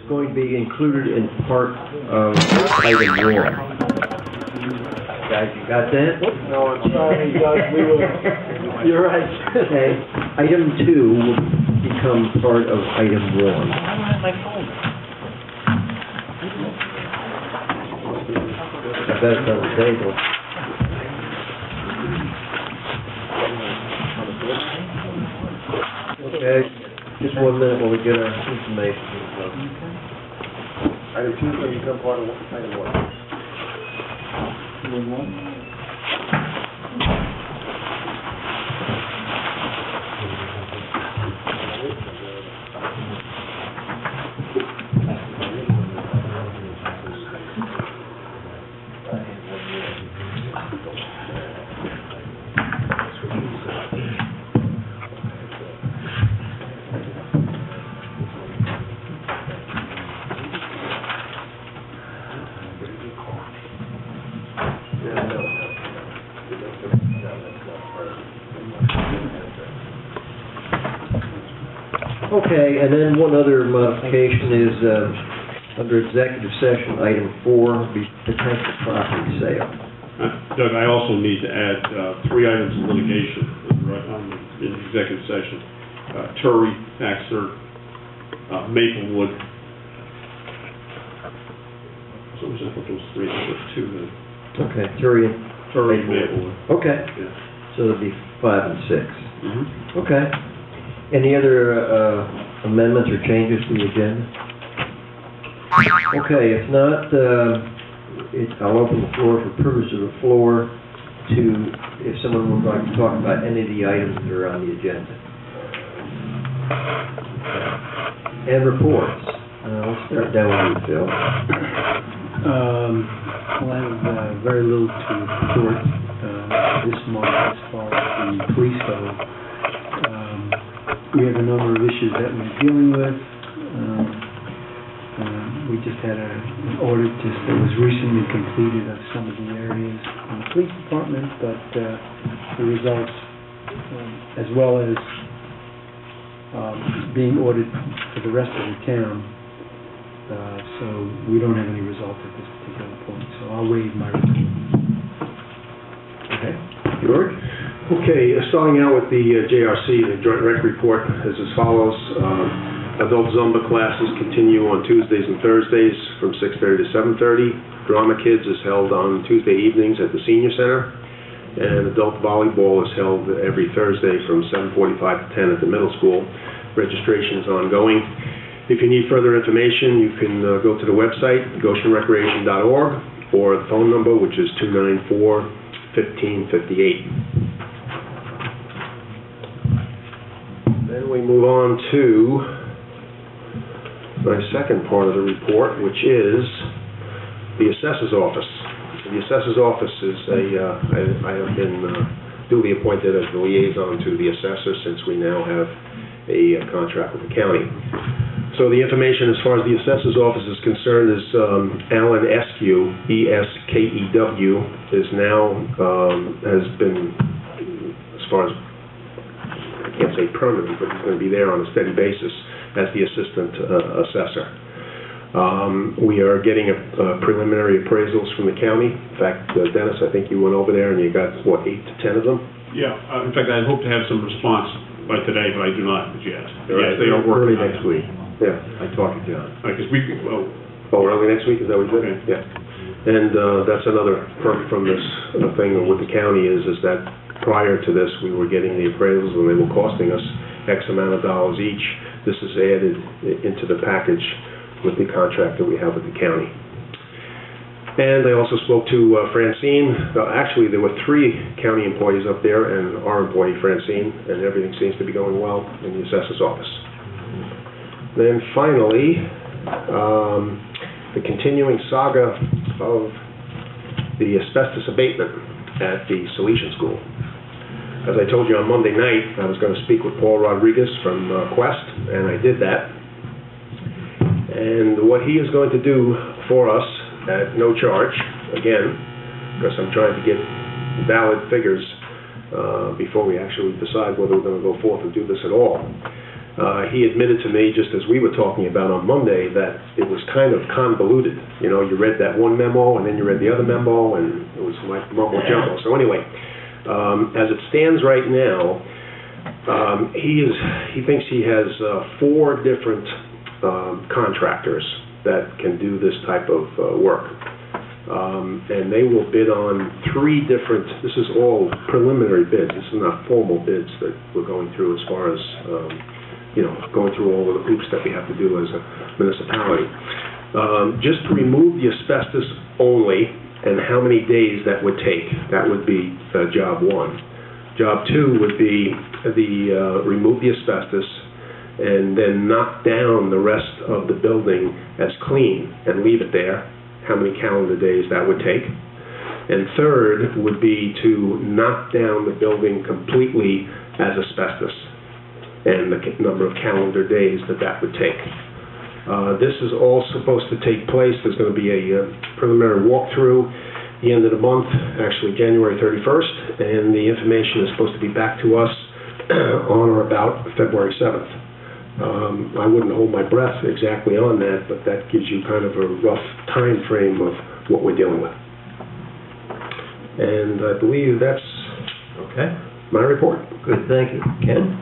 Going to be included in part of item 1. Guys, you got that? No, I'm sorry, we will, you're right. Okay, item 2 will become part of item 1. I don't have my phone. I bet it's on the table. Okay, just 1 minute while we get our information. Item 2 is going to become part of item 1. Okay, and then one other modification is under executive session, item 4, potential property sale. Doug, I also need to add 3 items of litigation in executive session. Turry, Axer, Maplewood. So we just put those 3, there's 2 then. Okay, Turry, Maplewood. Okay, Yeah. so it'll be 5 and 6. Mm-hmm. Okay. Any other amendments or changes to the agenda? Okay, if not, I'll open the floor for purpose of the floor to, if someone would like to talk about any of the items that are on the agenda. And reports. Let's start down with you, Phil. Well, I have very little to report this month as far as the police go. We have a number of issues that we're dealing with. We just had an audit that was recently completed of some of the areas in the police department, but the results, as well as being audited for the rest of the town, so we don't have any results at this particular point. So I'll waive my report. Okay. George? Okay, starting out with the JRC, the Joint Rec Report is as follows. Adult Zumba classes continue on Tuesdays and Thursdays from 6:30 to 7:30. Drama Kids is held on Tuesday evenings at the Senior Center. And adult volleyball is held every Thursday from 7:45 to 10 at the middle school. Registration is ongoing. If you need further information, you can go to the website, goshennewyork.info, or the phone number, which is 294-1558. Then we move on to my second part of the report, which is the assessor's office. The assessor's office is I have been duly appointed as the liaison to the assessor since we now have a contract with the county. So the information as far as the assessor's office is concerned is Alan Eskew, E-S-K-E-W, is now, has been, as far as, I can't say permanent, but he's going to be there on a steady basis as the assistant assessor. We are getting preliminary appraisals from the county. In fact, Dennis, I think you went over there and you got, what, 8 to 10 of them? Yeah, in fact, I hope to have some response by today, but I do not yet. Right. Yes, they are working early next week. Yeah, I talked to John. Because early next week, is that what you said? Okay. Yeah. And that's another perk from this thing with the county is that prior to this, we were getting the appraisals and they were costing us X amount of dollars each. This is added into the package with the contract that we have with the county. And I also spoke to Francine. Actually, there were 3 county employees up there and our employee, Francine, and everything seems to be going well in the assessor's office. Then finally, the continuing saga of the asbestos abatement at the Salesian School. As I told you on Monday night, I was going to speak with Paul Rodriguez from Quest, and I did that. And what he is going to do for us at no charge, again, because I'm trying to get valid figures before we actually decide whether we're going to go forth and do this at all. He admitted to me, just as we were talking about on Monday, that it was kind of convoluted. You know, you read that one memo, and then you read the other memo, and it was like mumbo jumbo. So anyway, as it stands right now, he thinks he has 4 different contractors that can do this type of work. And they will bid on 3 different, this is all preliminary bids, this is not formal bids that we're going through as far as, going through all of the hoops that we have to do as a municipality. Just to remove the asbestos only, and how many days that would take, that would be job 1. Job 2 would be remove the asbestos, and then knock down the rest of the building as clean and leave it there, how many calendar days that would take. And third would be to knock down the building completely as asbestos, and the number of calendar days that would take. This is all supposed to take place. There's going to be a preliminary walkthrough the end of the month, actually January 31st, and the information is supposed to be back to us on or about February 7th. I wouldn't hold my breath exactly on that, but that gives you kind of a rough time frame of what we're dealing with. And I believe that's Okay, my report. good, thank you. Ken?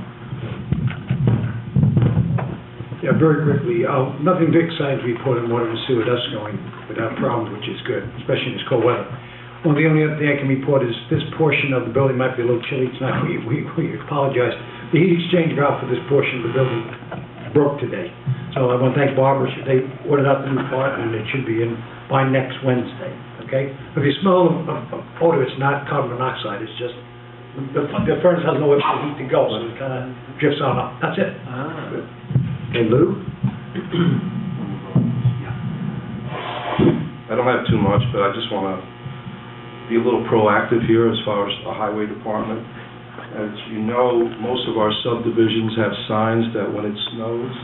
Yeah, very quickly, nothing big besides report on water and sewer, that's going without problems, which is good, especially in this cold weather. Well, the only other thing I can report is this portion of the building might be a little chilly tonight. We apologize. The heat exchange valve for this portion of the building broke today. So I want to thank Barbara. They ordered out the new part, and it should be in by next Wednesday, okay? If you smell of odor, it's not carbon monoxide. It's just the furnace has nowhere for the heat to go, so it kind of drifts on up. That's it. Hey, Lou? I don't have too much, but I just want to be a little proactive here as far as the highway department. As you know, most of our subdivisions have signs that when it snows,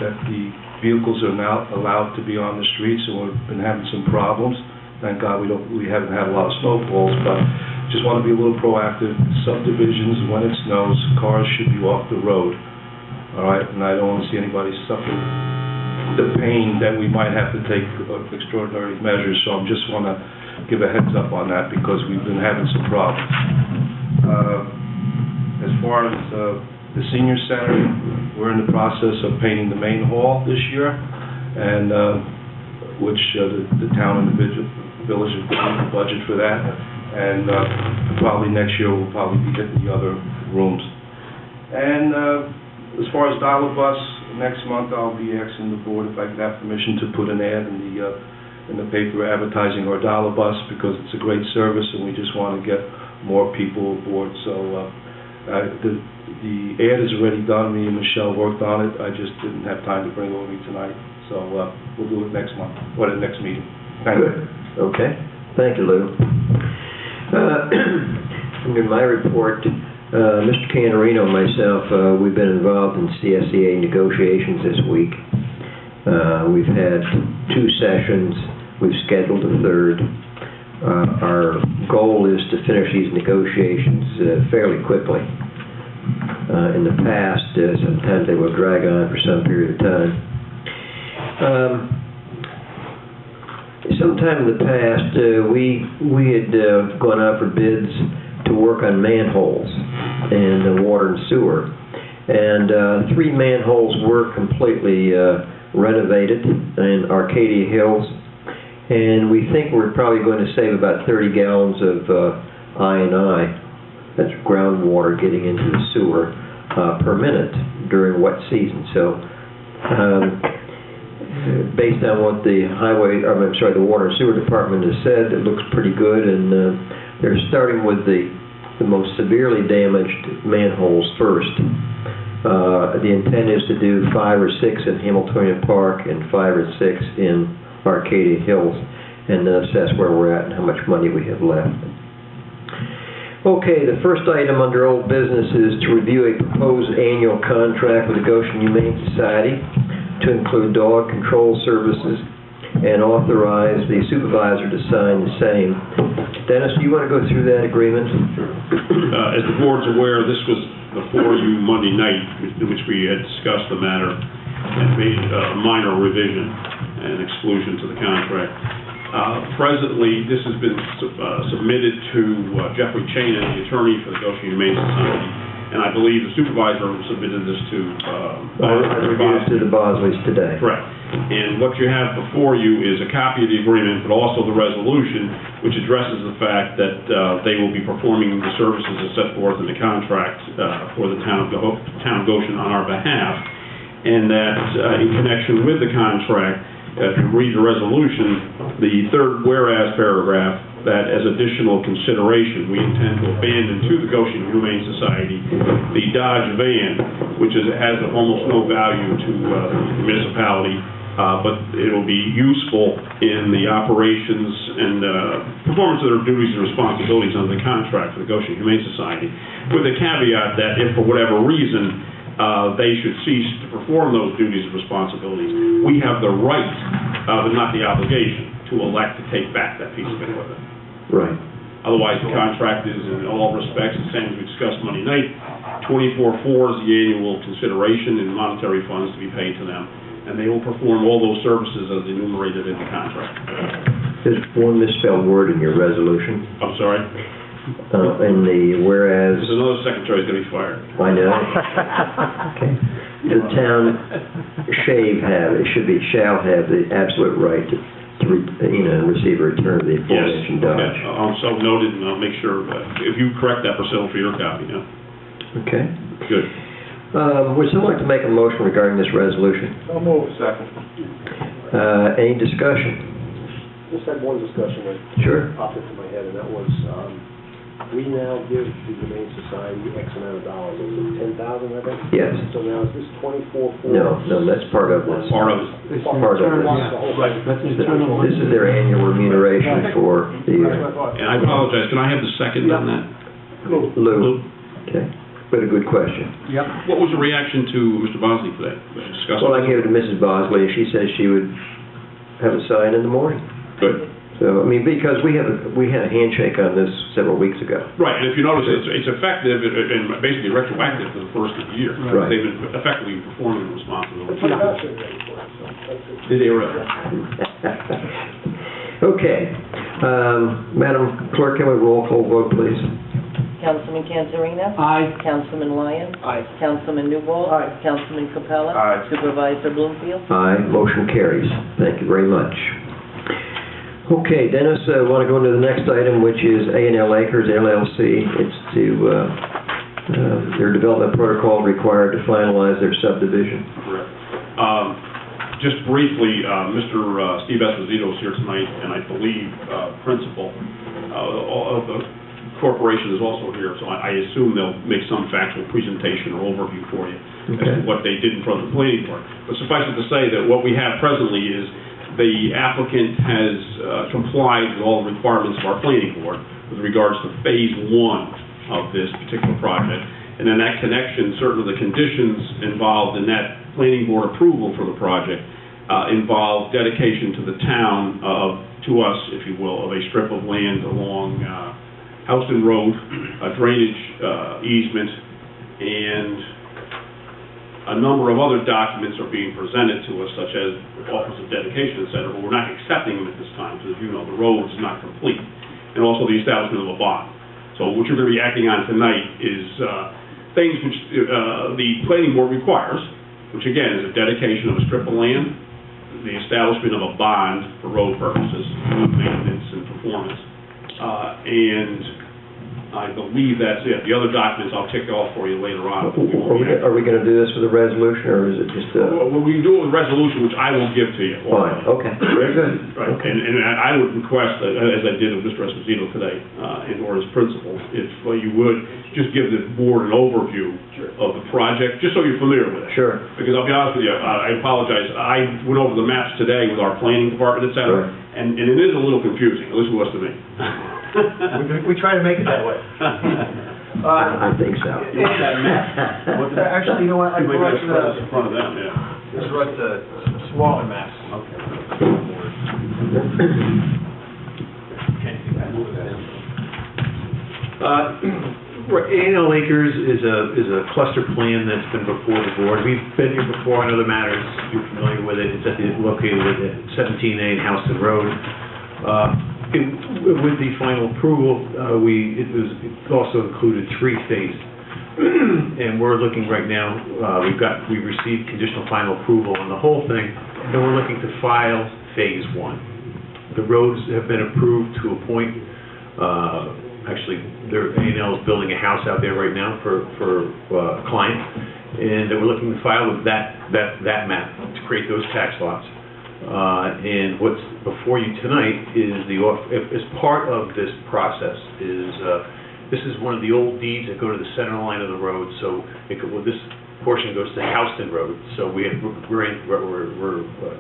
that the vehicles are not allowed to be on the streets, and we've been having some problems. Thank God we haven't had a lot of snowfalls, but just want to be a little proactive. Subdivisions, when it snows, cars should be off the road. All right, and I don't want to see anybody suffer the pain that we might have to take extraordinary measures, so I just want to give a heads up on that because we've been having some problems. As far as the senior center, we're in the process of painting the main hall this year, and which the town and the village have given the budget for that, and probably next year we'll probably be hitting the other rooms. And as far as Dollar Bus, next month I'll be asking the board if I could have permission to put an ad in the paper advertising our Dollar Bus, because it's a great service and we just want to get more people aboard. So the ad is already done. Me and Michelle worked on it. I just didn't have time to bring it over tonight. So we'll do it next month, or the next meeting. Thank you. Okay, thank you, Lou. In my report, Mr. Canarino and myself, we've been involved in CSEA negotiations this week. We've had 2 sessions. We've scheduled a 3rd. Our goal is to finish these negotiations fairly quickly. In the past, sometimes they will drag on for some period of time. Sometime in the past, we had gone out for bids to work on manholes and water and sewer. And 3 manholes were completely renovated in Arcadia Hills. And we think we're probably going to save about 30 gallons of I&I, that's groundwater getting into the sewer, per minute during wet season. So based on what the the Water and Sewer Department has said, it looks pretty good, and they're starting with the most severely damaged manholes first. The intent is to do 5 or 6 in Hamiltonian Park and 5 or 6 in Arcadia Hills, and assess where we're at and how much money we have left. Okay, the first item under old business is to review a proposed annual contract with the Goshen Humane Society to include dog control services and authorize the supervisor to sign the same. Dennis, do you want to go through that agreement? As the board's aware, this was before you Monday night, in which we had discussed the matter and made a minor revision and exclusion to the contract. Presently, this has been submitted to Jeffrey Chain, the attorney for the Goshen Humane Society, and I believe the supervisor submitted this to the Bosleys today. Correct. And what you have before you is a copy of the agreement, but also the resolution, which addresses the fact that they will be performing the services as set forth in the contract for the town of Goshen on our behalf, and that in connection with the contract, if you read the resolution, the third whereas paragraph, that as additional consideration, we intend to abandon to the Goshen Humane Society the Dodge van, which has almost no value to the municipality, but it'll be useful in the operations and performance of their duties and responsibilities under the contract for the Goshen Humane Society, with the caveat that if for whatever reason they should cease to perform those duties and responsibilities, we have the right, but not the obligation, to elect to take back that piece of equipment. Right. Otherwise, the contract is in all respects the same as we discussed Monday night. 24/4 is the annual consideration in monetary funds to be paid to them, and they will perform all those services as enumerated in the contract. There's one misspelled word in your resolution. I'm sorry? In the whereas... There's another secretary who's going to be fired. I know. Okay. The town it should be shall have the absolute right to receive a return of the aforementioned Dodge. Yes, okay. So noted, and I'll make sure, if you correct that, Priscilla, for your copy, yeah. Okay. Good. Would someone like to make a motion regarding this resolution? I'll move. Second. Any discussion? Just had one discussion that Sure. popped into my head, and that was, we now give the Humane Society X amount of dollars. Is it 10,000, I think? Yes. So now is this 24/4? No, that's part of this. Part of it. It's part of this. That's internal. This is their annual remuneration for the year. And I apologize, can I have the second on that? Lou. Okay. But a good question. Yep. What was the reaction to Mr. Bosley for that? Well, I gave it to Mrs. Bosley, and she said she would have it signed in the morning. Good. So, I mean, because we had a handshake on this several weeks ago. Right, and if you notice, it's effective and basically retroactive to the first of the year. Right. They've been effectively performing the responsibility. Did they really? Okay. Madam Clerk, can we roll call vote, please? Councilman Cantorino? Aye. Councilman Lyon? Aye. Councilman Newbold? Aye. Councilman Capella? Aye. Supervisor Bloomfield? Aye. Motion carries. Thank you very much. Okay, Dennis, I want to go into the next item, which is A&L Acres LLC. It's to their development protocol required to finalize their subdivision. Correct. Just briefly, Mr. Steve Esposito is here tonight, and I believe principal of the corporation is also here, so I assume they'll make some factual presentation or overview for you as to what they did in front of the planning board. But suffice it to say that what we have presently is the applicant has complied with all the requirements of our planning board with regards to phase 1 of this particular project. And in that connection, certain of the conditions involved in that planning board approval for the project involve dedication to the town to us, if you will, of a strip of land along Houston Road, a drainage easement, and a number of other documents are being presented to us, such as offers of dedication, etc., but we're not accepting them at this time, because as you know, the road is not complete, and also the establishment of a bond. So what you're going to be acting on tonight is things which the planning board requires, which again is a dedication of a strip of land, the establishment of a bond for road purposes, maintenance and performance, and I believe that's it. The other documents I'll tick off for you later on. Are we gonna do this with a resolution, or is it just Well, we can do it with a resolution, which I will give to you. fine, okay, very good. Right, Okay. and I would request, as I did with Mr. Esposito today, and or his principals, if you would, just give the board an overview of the project, just so you're familiar with it. Sure. Because I'll be honest with you, I apologize, I went over the maps today with our planning department, et cetera, Right. and it is a little confusing, at least it was to me. We try to make it that way. I think so. Actually, you know what, I You might brought have to spread this in front of them, yeah. just wrote the smaller maps. A&L Acres is a cluster plan that's been before the board. We've been here before on other matters. You're familiar with it. It's located at 17A Houston Road. With the final approval, it also included 3 phases. And we're looking right now, we've received conditional final approval on the whole thing, and we're looking to file phase 1. The roads have been approved to a point. Actually, A&L is building a house out there right now for a client, and we're looking to file with that map to create those tax lots. And what's before you tonight is as part of this process is this is one of the old deeds that go to the center line of the road. So this portion goes to Houston Road. So we're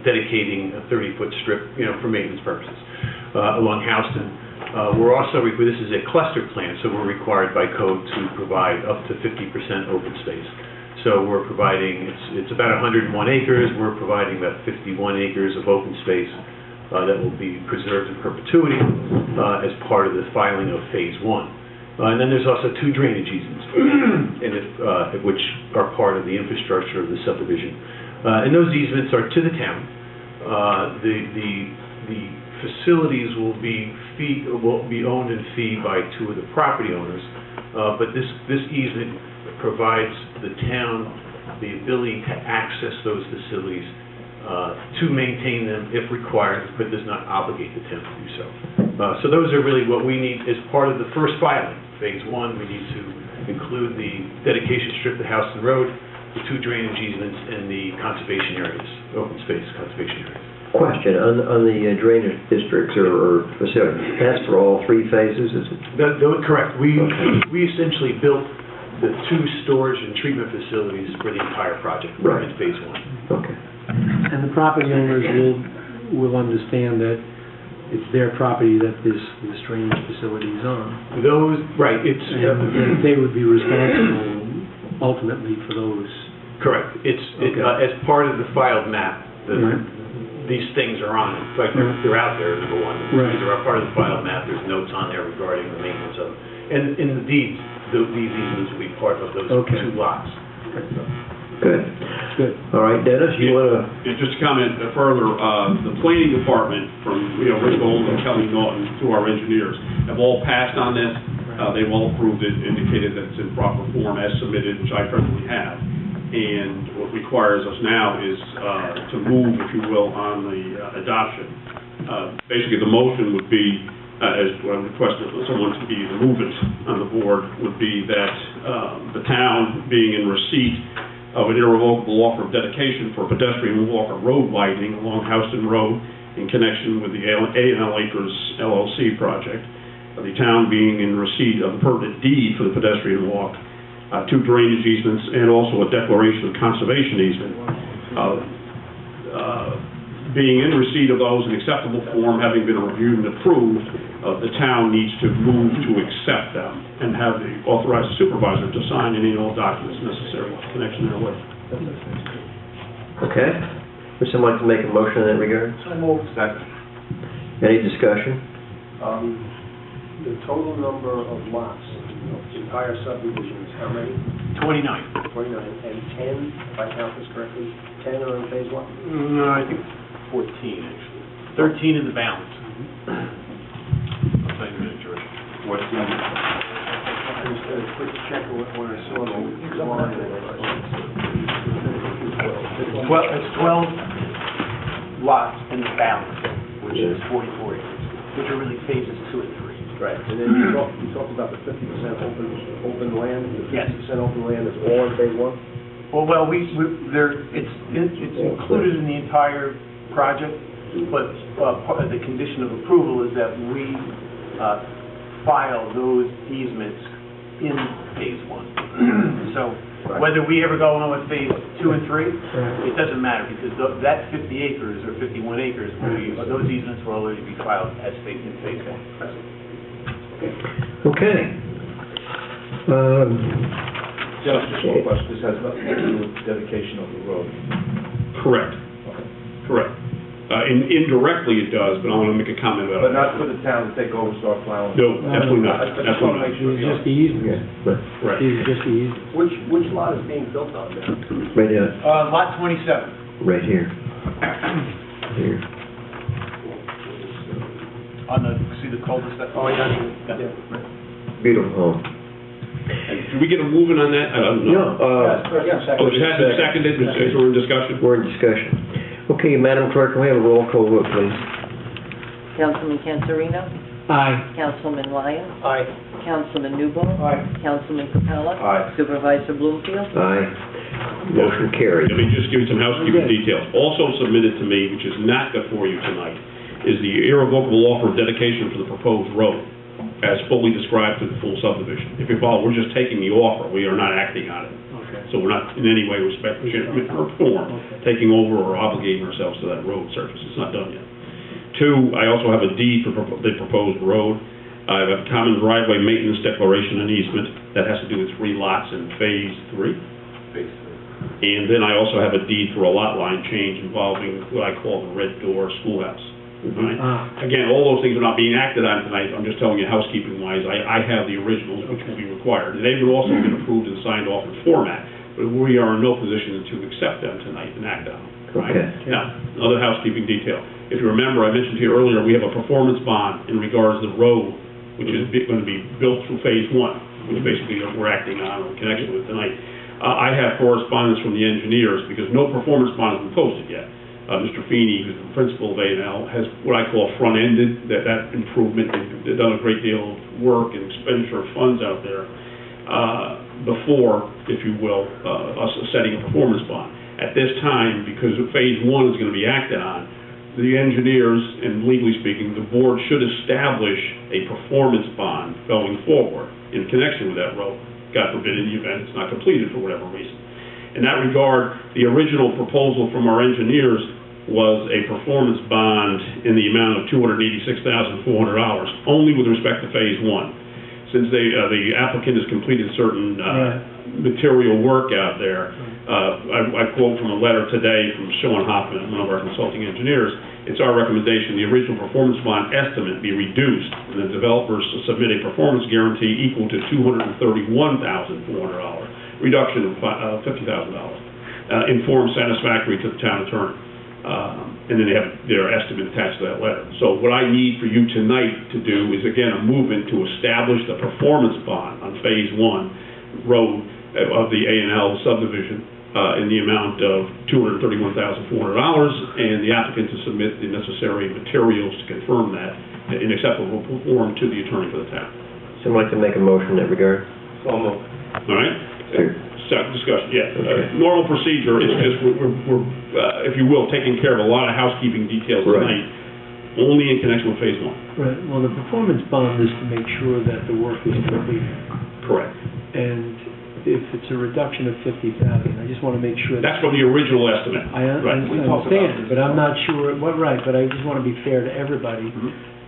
dedicating a 30-foot strip, for maintenance purposes along Houston. We're also this is a cluster plan, so we're required by code to provide up to 50% open space. So we're providing, it's about 101 acres, we're providing about 51 acres of open space that will be preserved in perpetuity as part of the filing of phase 1. And then there's also 2 drainage easements, which are part of the infrastructure of the subdivision. And those easements are to the town. The facilities will be owned and feed by 2 of the property owners, but this easement provides the town the ability to access those facilities, to maintain them if required, but does not obligate the town to do so. So those are really what we need as part of the first filing. Phase 1, we need to include the dedication strip to Houston Road, the 2 drainage easements, and the conservation areas, open space conservation areas. Question, on the drainage districts or facilities, that's for all 3 phases, is it? Correct. We essentially built the 2 storage and treatment facilities for the entire project. Right. In phase 1. Okay. And the property owners will understand that it's their property that this drainage facility is on. Right, And they would be responsible ultimately for those. correct. Okay. As part of the filed map, Right. these things are on it. In fact, they're out there, number 1. Right. These are part of the filed map. There's notes on there regarding the maintenance of them. And in the deeds, these easements will be part of those 2 lots. Good. Good. All right, Dennis, you want to... Just to comment further, the planning department from, Rich Gold and Kelly Norton to our engineers have all passed on this. They've all approved it, indicated that it's in proper form as submitted, which I presently have. And what requires us now is to move, if you will, on the adoption. Basically, the motion would be, as what I requested someone to be the movement on the board, would be that the town being in receipt of an irrevocable offer of dedication for pedestrian walker road widening along Houston Road in connection with the A&L Acres LLC project, the town being in receipt of the permanent deed for the pedestrian walk, 2 drainage easements, and also a declaration of conservation easement. Being in receipt of those in acceptable form, having been reviewed and approved, the town needs to move to accept them and have the authorized supervisor to sign any and all documents necessary in connection therewith. Okay. Would someone like to make a motion in that regard? So moved. Second. Any discussion? The total number of lots of the entire subdivision is how many? 29. 29, and 10, if I count this correctly, 10 are in phase 1? No, I think 14, actually. 13 in the balance. I'll tell you in a minute, George. 14. I just had a quick check of what I saw. It's 12 lots in the balance, which is 44 acres, which are really phases 2 and 3. Right, and then you talked about the 50% open land, the 50% open land is all in phase one? Well, it's included in the entire project, but part of the condition of approval is that we file those easements in phase one. So whether we ever go on with phase 2 and 3, it doesn't matter, because that 50 acres or 51 acres, those easements will already be filed as phase in phase 1. Okay. Just one question, this has nothing to do with dedication of the road. Correct. Correct. Indirectly it does, but I want to make a comment about it. But not for the town to take over, start plowing? No, absolutely not. I just want to make sure. It's just the easement. Right. It's just the easement. Which lot is being built on there? Right here. Lot 27, Right here. Here. on see the cul-de-sac? Oh, yeah. Beautiful home. And did we get a movement on that? I don't know. Oh, it has been seconded, so we're in discussion? We're in discussion. Okay, Madam Clerk, can we have a roll call vote, please? Councilman Cantorino? Aye. Councilman Lyons? Aye. Councilman Newbold? Aye. Councilman Capella? Aye. Supervisor Bloomfield? Aye. Motion carried. Let me just give you some housekeeping details. Also submitted to me, which is not before you tonight, is the irrevocable offer of dedication for the proposed road, as fully described to the full subdivision. If you follow, we're just taking the offer, we are not acting on it. So we're not in any way or form taking over or obligating ourselves to that road surface. It's not done yet. 2, I also have a deed for the proposed road. I have a common driveway maintenance declaration and easement that has to do with 3 lots in phase 3. And then I also have a deed for a lot line change involving what I call the Red Door Schoolhouse. Right? Again, all those things are not being acted on tonight. I'm just telling you housekeeping-wise, I have the originals, which will be required. They would also been approved and signed off in format, but we are in no position to accept them tonight and act on them. Right? Okay. Now, another housekeeping detail. If you remember, I mentioned to you earlier, we have a performance bond in regards to the road, which is going to be built through phase 1, which basically we're acting on in connection with tonight. I have correspondence from the engineers because no performance bond has been posted yet. Mr. Feeney, who's the principal of A&L, has what I call front-ended that improvement. They've done a great deal of work and expenditure of funds out there before, if you will, us setting a performance bond. At this time, because phase 1 is going to be acted on, the engineers, and legally speaking, the board should establish a performance bond going forward in connection with that road. God forbid, in the event it's not completed for whatever reason. In that regard, the original proposal from our engineers was a performance bond in the amount of $286,400, only with respect to phase 1. Since the applicant has completed certain material work out there, I quote from a letter today from Sean Hoffman, one of our consulting engineers. It's our recommendation the original performance bond estimate be reduced and the developers to submit a performance guarantee equal to $231,400, reduction of $50,000, in form satisfactory to the town attorney. And then they have their estimate attached to that letter. So what I need for you tonight to do is, again, a movement to establish the performance bond on phase 1 road of the A&L subdivision in the amount of $231,400, and the applicant to submit the necessary materials to confirm that in acceptable form to the attorney for the town. Someone like to make a motion in that regard? So moved. All right? Second discussion, yeah. Normal procedure is just we're if you will, taking care of a lot of housekeeping details tonight, only in connection with phase 1. Right, well, the performance bond is to make sure that the work is completed. Correct. And if it's a reduction of $50,000, I just want to make sure That's from the original estimate. I understand, but I'm not sure, but I just want to be fair to everybody.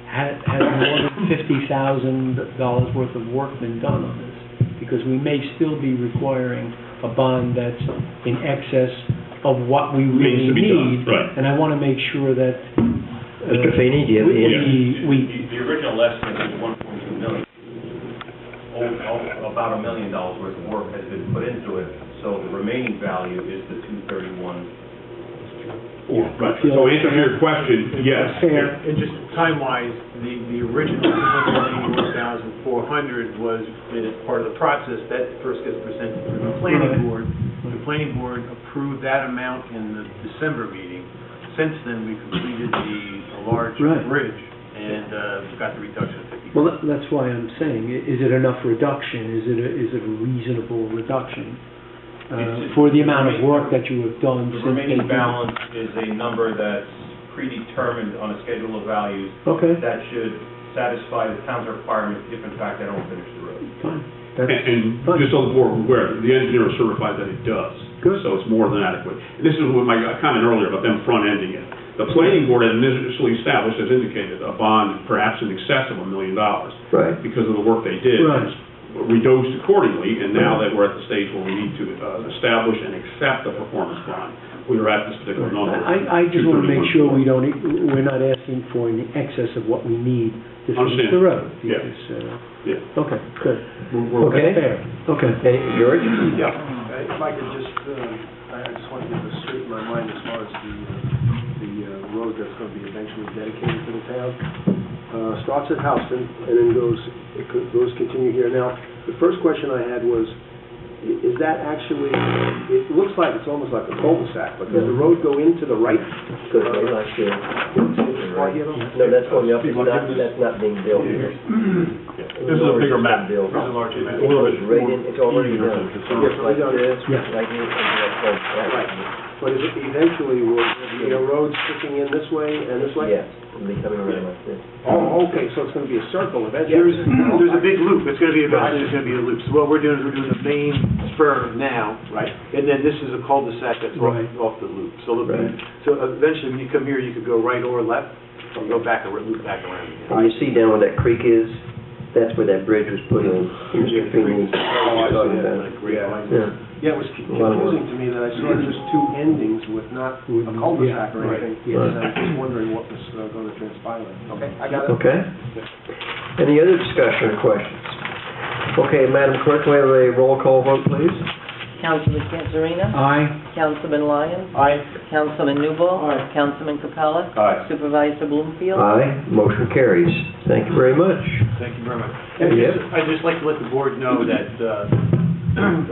Has more than $50,000 worth of work been done on this? Because we may still be requiring a bond that's in excess of what we really need. Right. And I want to make sure that... Mr. Feeney, do you have the answer? The original estimate is $1.2 million. About $1 million worth of work has been put into it, so the remaining value is the $231,400. Right. So answer to your question, yes. And just time-wise, the original $281,400 was, as part of the process, that first gets presented to the planning board. The planning board approved that amount in the December meeting. Since then, we completed the large bridge, and got the reduction of $50,000. Well, that's why I'm saying, is it enough reduction? Is it a reasonable reduction for the amount of work that you have done? The remaining balance is a number that's predetermined on a schedule of values. Okay. That should satisfy the town's requirement if in fact they don't finish the road. Fine. And fine. just so the board is aware, the engineer is certified that it does. Good. So it's more than adequate. And this is what my comment earlier about them front-ending it. The planning board had initially established, as indicated, a bond perhaps in excess of $1 million. Right. Because of the work they did. Right. Reduced accordingly, and now that we're at the stage where we need to establish and accept the performance bond, we are at this particular number. I just want to make sure we're not asking for in excess of what we need to finish the road. Yeah. Because, okay, good. Okay. Fair. Okay. George? Yeah, if I could just, I just want to get this straight in my mind as far as the road that's going to be eventually dedicated to the town. Starts at Houston and then goes continue here. Now, the first question I had was, is that actually, it looks like it's almost like a cul-de-sac, but does the road go into the right? Good, very nice, Right here, though? No, that's going up, that's not being built here. This is a bigger map. This is a larger map. It's already done. Yes, right down there. Right here, Right. But is it eventually, will there be a road sticking in this way and this way? Yes, it'll be coming around like this. Oh, okay, so it's going to be a circle eventually? There's a big loop, it's gonna be, there's gonna be a loop. So what we're doing is we're doing the main spur now, right? And then this is a cul-de-sac that's Right. off the loop. So Right. so eventually when you come here, you could go right or left, or go back or loop back around again. And you see down where that creek is, that's where that bridge was put in. Mr. Feeney was talking about. Yeah. Yeah, it was confusing to me that I saw just two endings with not a cul-de-sac or anything. Right. And I was just wondering what was going to transpire. Okay, I got it. Okay. Any other discussion or questions? Okay, Madam Clerk, can we have a roll call vote, please? Councilman Cantorino? Aye. Councilman Lyons? Aye. Councilman Newble? Aye. Councilman Capella? Aye. Supervisor Bloomfield? Aye. Motion carries. Thank you very much. Thank you very much. Yes. I'd just like to let the board know that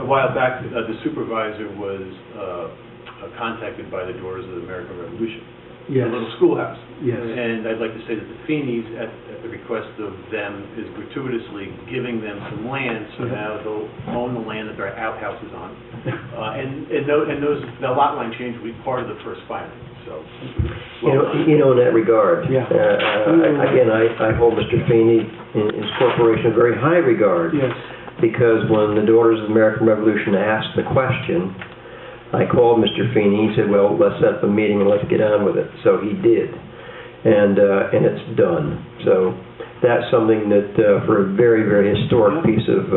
a while back, the supervisor was contacted by the Daughters of the American Revolution, Yes. a little schoolhouse. Yes. And I'd like to say that the Feeneys, at the request of them, is gratuitously giving them some land, so now they'll own the land that their outhouses on. The lot line change will be part of the first filing, so. You know, in that regard, Yeah. again, I hold Mr. Feeney and his corporation in very high regard. Yes. Because when the Daughters of the American Revolution asked the question, I called Mr. Feeney. He said, well, let's set up a meeting and let's get on with it. So he did. And it's done. So that's something that, for a very, very historic piece of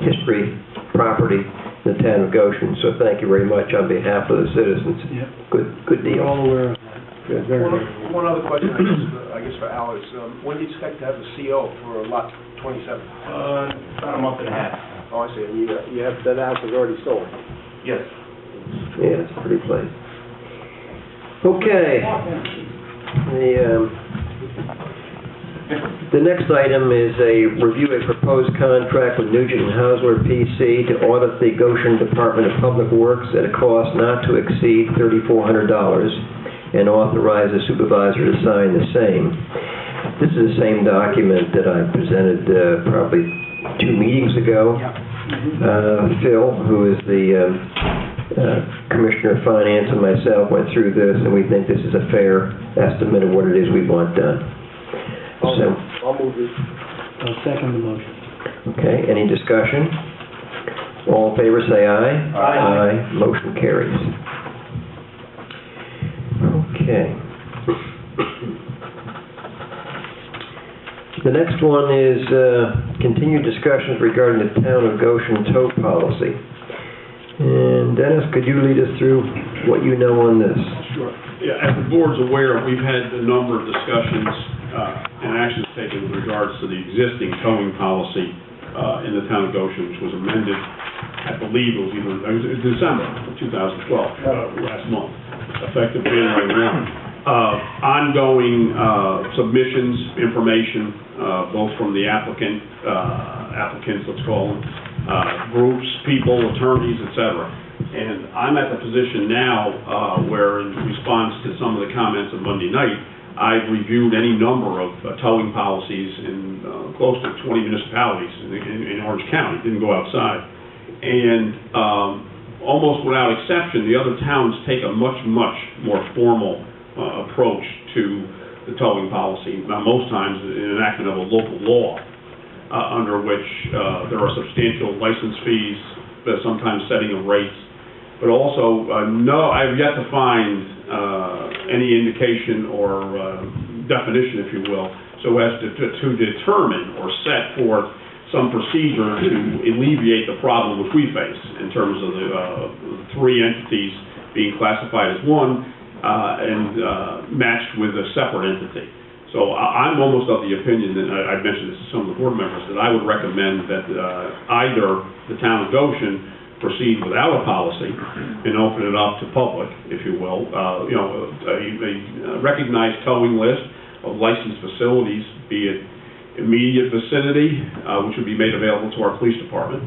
history, property in the town of Goshen. So thank you very much on behalf of the citizens. Yeah. Good deal. We're all aware of that. Good, very good. One other question, I guess for Al, is when do you expect to have the CO for lot 27? About a month and a half. Oh, I see, and you have, that house is already sold? Yes. Yeah, it's a pretty place. Okay. The next item is a review a proposed contract with Nugent and Hausler PC to audit the Goshen Department of Public Works at a cost not to exceed $3,400 and authorize the supervisor to sign the same. This is the same document that I presented probably 2 meetings ago. Phil, who is the Commissioner of Finance, and myself went through this, and we think this is a fair estimate of what it is we want done. So, I'll move this. I'll second the motion. okay, any discussion? All in favor, say aye. Aye. Motion carries. Okay. The next one is continued discussions regarding the town of Goshen tow policy. And Dennis, could you lead us through what you know on this? Sure. Yeah, as the board's aware, we've had a number of discussions and actions taken with regards to the existing towing policy in the town of Goshen, which was amended, I believe it was December of 2012, last month, effective January 1. Ongoing submissions, information, both from the applicants, let's call them, groups, people, attorneys, etc. And I'm at the position now where, in response to some of the comments of Monday night, I've reviewed any number of towing policies in close to 20 municipalities in Orange County, didn't go outside. And almost without exception, the other towns take a much more formal approach to the towing policy. Now, most times, an enactment of a local law under which there are substantial license fees, sometimes setting of rates, but also, no, I've yet to find any indication or definition, if you will, so as to determine or set forth some procedure to alleviate the problem which we face in terms of the three entities being classified as one and matched with a separate entity. So I'm almost of the opinion, and I've mentioned this to some of the board members, that I would recommend that either the town of Goshen proceed without a policy and open it up to public, if you will, a recognized towing list of licensed facilities, be it immediate vicinity, which would be made available to our police department,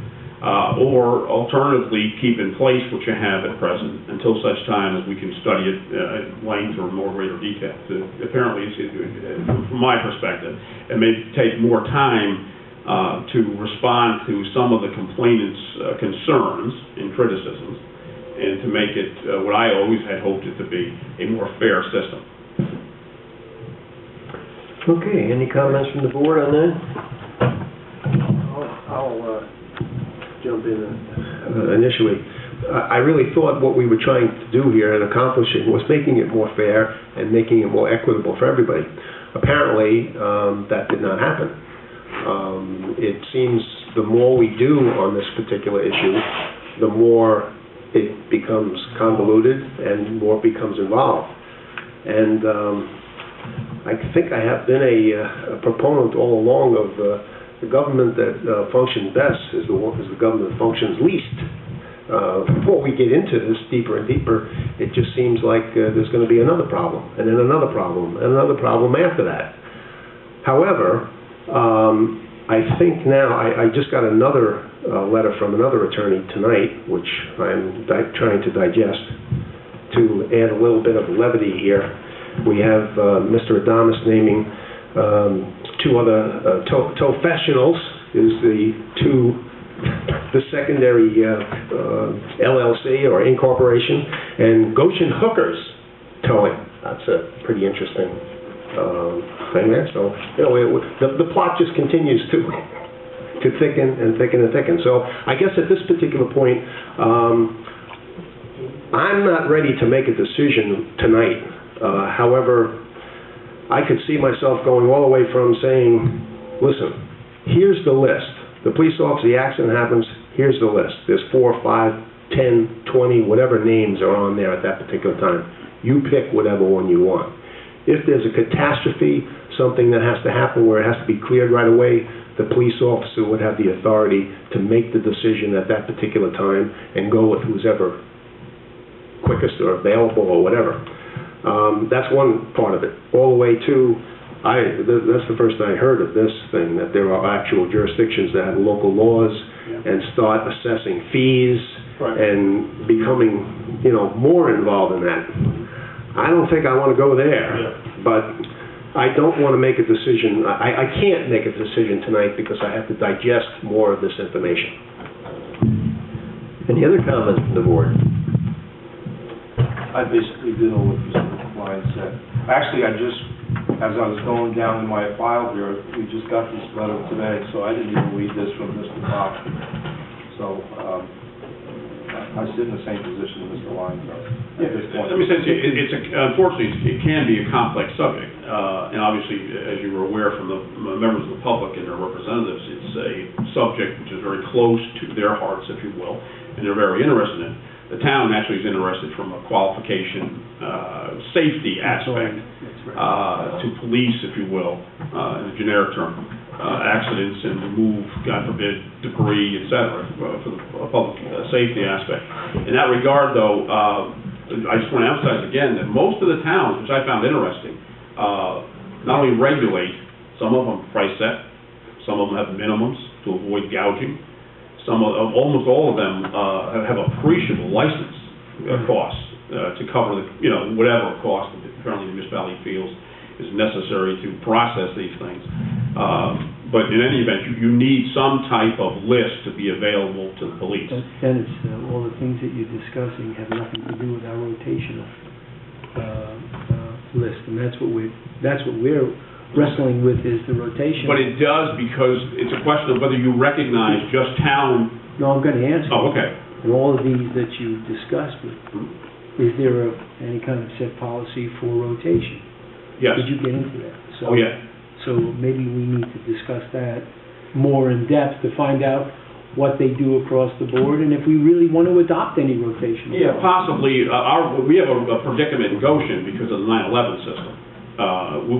or alternatively keep in place what you have at present until such time as we can study it at length or more greater detail. So apparently, from my perspective, it may take more time to respond to some of the complainants' concerns and criticisms, and to make it what I always had hoped it to be, a more fair system. Okay, any comments from the board on that? I'll jump in. Initially, I really thought what we were trying to do here and accomplishing was making it more fair and making it more equitable for everybody. Apparently, that did not happen. It seems the more we do on this particular issue, the more it becomes convoluted and more becomes involved. And I think I have been a proponent all along of the government that functions best is the government that functions least. Before we get into this deeper and deeper, it just seems like there's going to be another problem, and then another problem, and another problem after that. However, I think now, I just got another letter from another attorney tonight, which I'm trying to digest, to add a little bit of levity here. We have Mr. Adamus naming two other professionals, is the secondary LLC or incorporation, and Goshen Hookers Towing. That's a pretty interesting thing there. So, the plot just continues to thicken and thicken and thicken. So, I guess at this particular point, I'm not ready to make a decision tonight. However, I could see myself going all the way from saying, listen, here's the list. The police officer, the accident happens, here's the list. There's 4, 5, 10, 20, whatever names are on there at that particular time. You pick whatever one you want. If there's a catastrophe, something that has to happen where it has to be cleared right away, the police officer would have the authority to make the decision at that particular time and go with who's ever quickest or available or whatever. That's one part of it. All the way to, that's the first I heard of this thing, that there are actual jurisdictions that have local laws and start assessing fees and becoming, more involved in that. I don't think I want to go there, but I don't want to make a decision. I can't make a decision tonight because I have to digest more of this information. Any other comments from the board? I basically did all what Mr. Lyon said. Actually, as I was going down in my file here, we just got this letter today, so I didn't even read this from Mr. Fox. So, I sit in the same position as Mr. Lyon does at this point. Let me say, unfortunately, it can be a complex subject, and obviously, as you were aware from the members of the public and their representatives, it's a subject which is very close to their hearts, if you will, and they're very interested in. The town actually is interested from a qualification, safety aspect to police, if you will, in a generic term, accidents and remove, God forbid, debris, et cetera, for the public safety aspect. In that regard, though, I just want to emphasize again that most of the towns, which I found interesting, not only regulate, some of them price set, some of them have minimums to avoid gouging. Almost all of them have appreciable license costs to cover the, whatever cost apparently the municipality feels. is necessary to process these things. But in any event, you need some type of list to be available to the police. Dennis, all the things that you're discussing have nothing to do with our rotational list, and that's what we're wrestling with, is the rotation. But it does, because it's a question of whether you recognize just town. No, I'm going to answer. Oh, okay. And all of these that you discussed, is there any kind of set policy for rotation? Yes. Did you get into that? Oh, yeah. So maybe we need to discuss that more in depth to find out what they do across the board, and if we really want to adopt any rotation. Yeah, possibly. We have a predicament in Goshen because of the 9/11 system.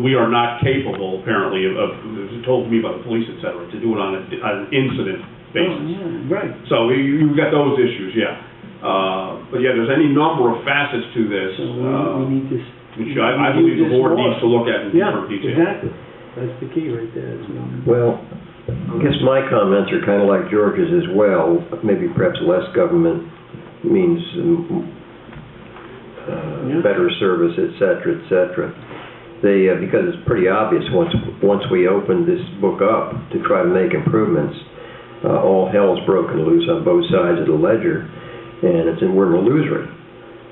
We are not capable, apparently, it was told to me by the police, et cetera, to do it on an incident basis. Oh, yeah, right. So you've got those issues, yeah. But yeah, there's any number of facets to this, So we need to. which I believe the board needs to look at in deeper detail. Yeah, exactly. That's the key right there. Well, I guess my comments are kind of like George's as well. Maybe perhaps less government means better service, et cetera, et cetera. Because it's pretty obvious once we open this book up to try to make improvements, all hell's broken loose on both sides of the ledger, and we're in illusory,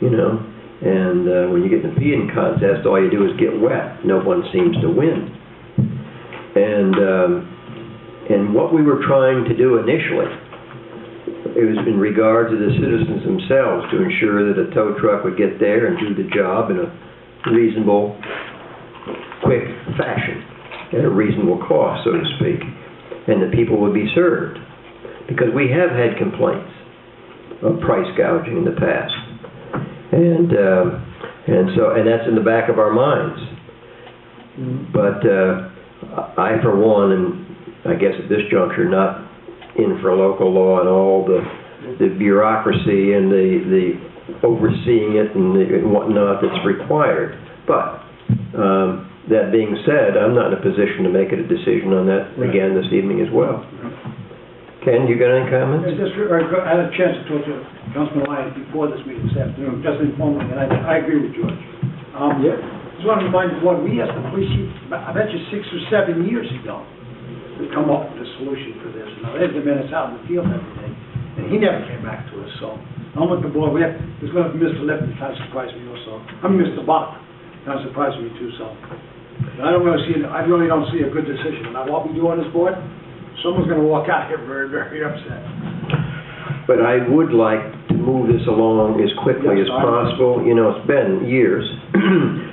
you know. And when you get in a peeing contest, all you do is get wet. No one seems to win. And what we were trying to do initially, it was in regard to the citizens themselves, to ensure that a tow truck would get there and do the job in a reasonable, quick fashion, at a reasonable cost, so to speak, and that people would be served. Because we have had complaints of price gouging in the past, and that's in the back of our minds. But I, for one, and I guess at this juncture, not in for local law and all the bureaucracy and the overseeing it and whatnot that's required. But that being said, I'm not in a position to make a decision on that again this evening as well. Ken, you got any comments? Yeah, just very quick. I had a chance to talk to Councilman Lyons before this meeting this afternoon, just informally, and I agree with George. Just want to remind the board, we asked the police chief, I bet you 6 or 7 years ago, to come up with a solution for this. Now, there's the minutes out in the field every day, and he never came back to us, so I'm with the board. There's going to be Mr. Lipton, kind of surprised me also. I'm Mr. Bach, kind of surprised me too, so. I really don't see a good decision. Now, what we do on this board, someone's going to walk out here very, very upset. But I would like to move this along as quickly as possible. You know, it's been years,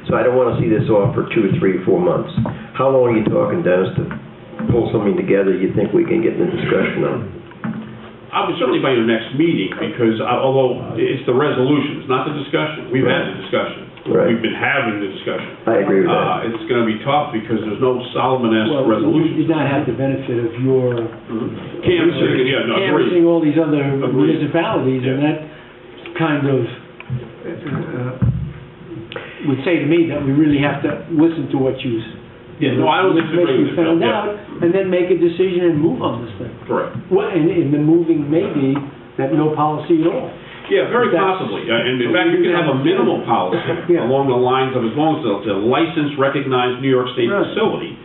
so I don't want to see this off for 2 or 3 or 4 months. How long are you talking, Dennis, to pull something together you think we can get in a discussion on? I would certainly by your next meeting, because although it's the resolutions, not the discussion. We've had the discussion. Right. We've been having the discussion. I agree with that. It's going to be tough because there's no Solomon-esque resolution. We did not have the benefit of your canvassing all these other municipalities, and that kind of would say to me that we really have to listen to what you no, I don't disagree with you. found out, and then make a decision and move on this thing. Correct. Well, and the moving may be that no policy at all. Yeah, very possibly. And in fact, you can have a minimal policy along the lines of, as long as it's a licensed, recognized New York State facility,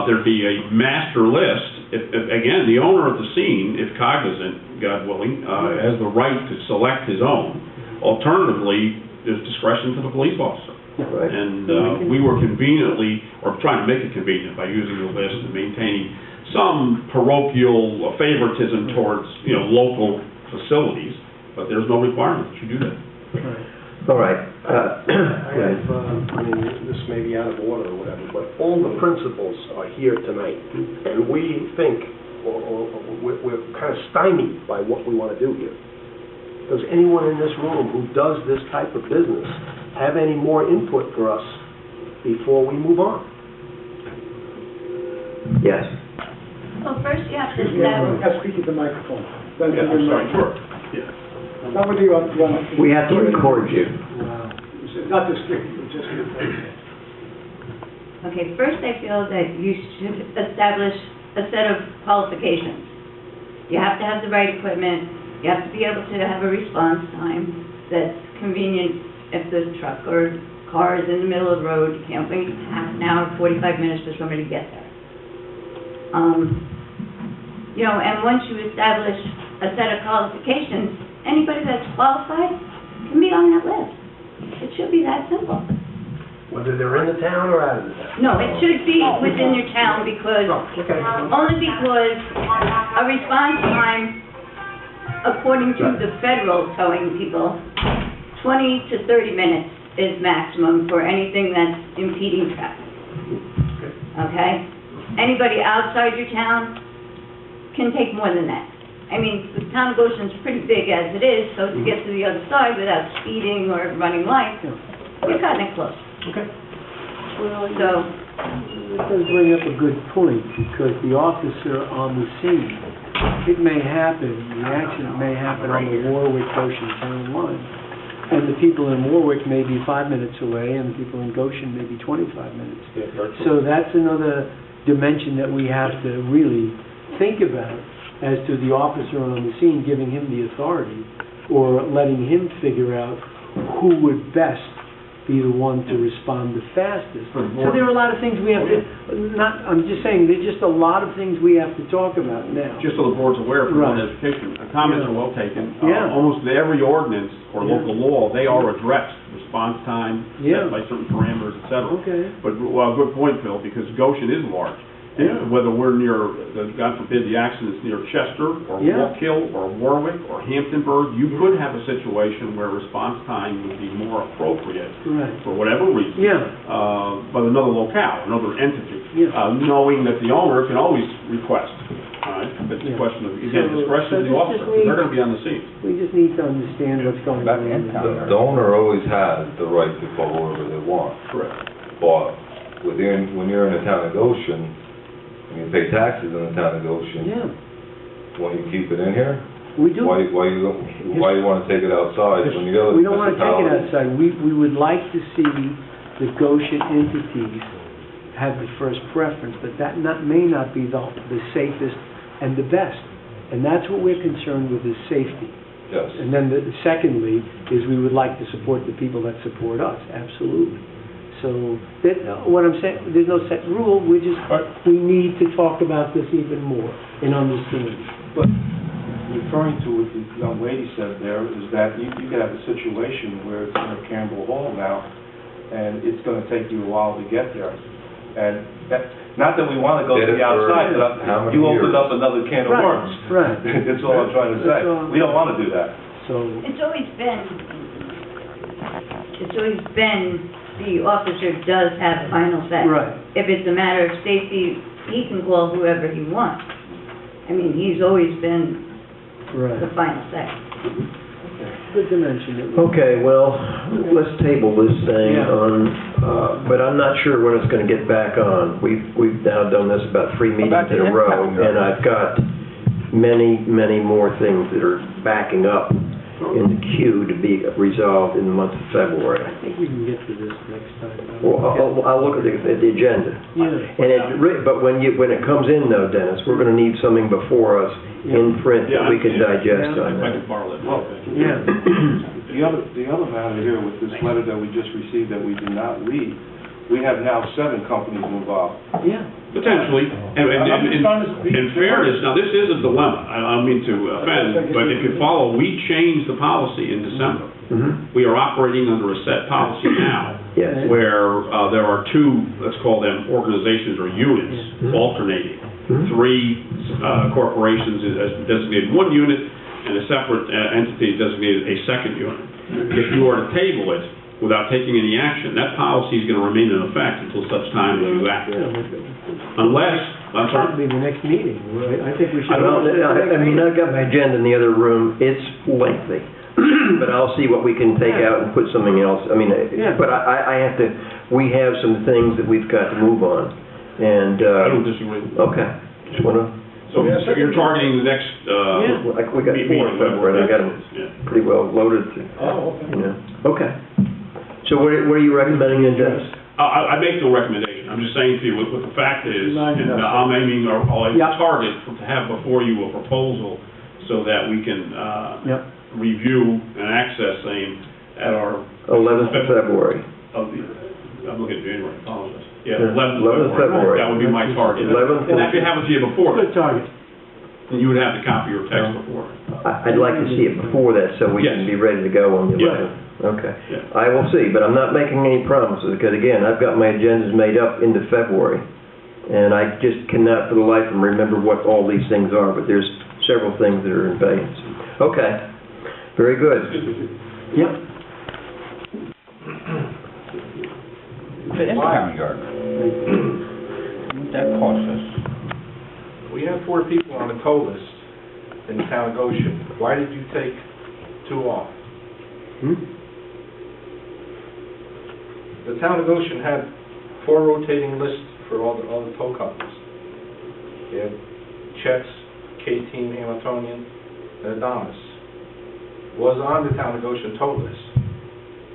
there'd be a master list. If, again, the owner of the scene, if cognizant, God willing, has the right to select his own. Alternatively, there's discretion to the police officer. Right. And we were conveniently, or trying to make it convenient by using the list and maintaining some parochial favoritism towards, local facilities. But there's no requirement that you do that. All right. This may be out of order or whatever, but all the principals are here tonight, and we think, or we're kind of stymied by what we want to do here. Does anyone in this room who does this type of business have any more input for us before we move on? Yes. Well, first you have to Excuse me, establish. I have to speak at the microphone. I'm sorry, sure. Yeah. How would you, We have to record you. Not this thing, just your Okay, first I feel that you should establish a set of qualifications. You have to have the right equipment, you have to be able to have a response time that's convenient if the truck or car is in the middle of the road, you can't wait half an hour, 45 minutes for somebody to get there. You know, and once you establish a set of qualifications, anybody that's qualified can be on that list. It should be that simple. Whether they're in the town or out of the town. No, it should be within your town because, only because a response time, according to the federal towing people, 20 to 30 minutes is maximum for anything that's impeding traffic. Okay? Anybody outside your town can take more than that. I mean, the town of Goshen's pretty big as it is, so to get to the other side without speeding or running lights, you're cutting it close. Okay. Well, So, it does bring up a good point, because the officer on the scene, it may happen, the accident may happen on the Warwick-Goshen town line, and the people in Warwick may be 5 minutes away, and the people in Goshen may be 25 minutes. So that's another dimension that we have to really think about, as to the officer on the scene, giving him the authority, or letting him figure out who would best be the one to respond the fastest. So there are a lot of things we have to, I'm just saying, there's just a lot of things we have to talk about now. Just so the board's aware, for Right. education, the comments are well taken. Yeah. Almost every ordinance or Yeah. local law, they are addressed, response time, Yeah. set by certain parameters, et cetera. Okay. But, well, good point, Phil, because Goshen is large. Yeah. And whether we're near, God forbid, the accident's near Chester, or Yeah. Walk Hill, or Warwick, or Hamptonburg, you could have a situation where response time would be more appropriate, Right. for whatever reason. Yeah. But another locale, another entity. Yeah. Knowing that the owner can always request, all right? It's a Yeah. question of, again, So- discretion so of the this officer, just 'cause they're means- gonna be on the scene. We just need to understand what's going on. The owner always has the right to pull whoever they want, Correct. but when you're in the town of Goshen, and you pay taxes in the town of Goshen, Yeah, why you keep it in here? we do. Why you wanna take it outside when the other We don't want to take it municipalities? outside. We would like to see the Goshen entities have the first preference, but that may not be the safest and the best. And that's what we're concerned with, is safety. Yes. And then secondly, is we would like to support the people that support us, absolutely. So, what I'm saying, there's no set rule, we need to talk about this even more and understand. But referring to what the young lady said there, is that you could have a situation where it's in Campbell Hall now, and it's gonna take you a while to get there. And not that we wanna go to the outside, but how many you opened years? up another can of worms. Right. That's all I'm trying to say. That's all. We don't wanna do that. So, it's always been, the officer does have final say. right. If it's a matter of safety, he can call whoever he wants. I mean, he's always been the Right. final say. Good to mention it. Okay, well, let's table this thing Yeah. on, but I'm not sure when it's gonna get back on. We've now done this about 3 meetings in a row, and I've got many more things that are backing up in the queue to be resolved in the month of February. I think we can get to this next time. Well, I'll look at the agenda. Yeah. But when it comes in though, Dennis, we're gonna need something before us in print that we can digest on If I that. could borrow that. Well, Yeah. The other matter here with this letter that we just received that we did not read, we have now 7 companies involved. Yeah. Potentially, and I'm just trying to speak. in fairness, now this is a dilemma, I don't mean to offend, but if you follow, we changed the policy in December. Mhm. We are operating under a set policy now, Yes. where there are 2, let's call them organizations or units, Mhm. alternating. Mhm. 3 corporations as designated 1 unit, and a separate entity designated a second unit. If you are to table it without taking any action, that policy is going to remain in effect until such time as you act. Unless, I'm sorry? Probably the next meeting. I think we should. I mean, I've got my agenda in the other room, it's lengthy, but I'll see what we can take out and put something else, I mean, Yeah. but I have to, we have some things that we've got to move on, and, I don't disagree. Okay, just wanna, So you're targeting the next, like, we got meeting 4 in in February, and I got them Yeah. pretty well loaded, Oh, okay. you know, okay. So what are you recommending, Dennis? I make no recommendation, I'm just saying to you what the fact is, and I'm aiming, or I'll aim Yeah. to target to have before you a proposal so that we can Yep. review and access same at our... 11th of February. I'm looking at January, apologize. Yeah, Yeah, 11th of February. That would be my target. 11th. And that could happen to you before, Good target. and you would have to copy your text before. I'd like to see it before that, so we can Yes. be ready to go on the Yes. 11th. Okay. Yes. I will see, but I'm not making any promises, because again, I've got my agendas made up into February, and I just cannot for the life of me remember what all these things are, but there's several things that are in abeyance. Okay, very good. Yep. Town yard. What that cost us? We have 4 people on the toll list in the town of Goshen. Why did you take 2 off? The town of Goshen had 4 rotating lists for all the toll companies. They had Chet's, K-Team, Hamiltonian, and Adonis. Was on the town of Goshen toll list.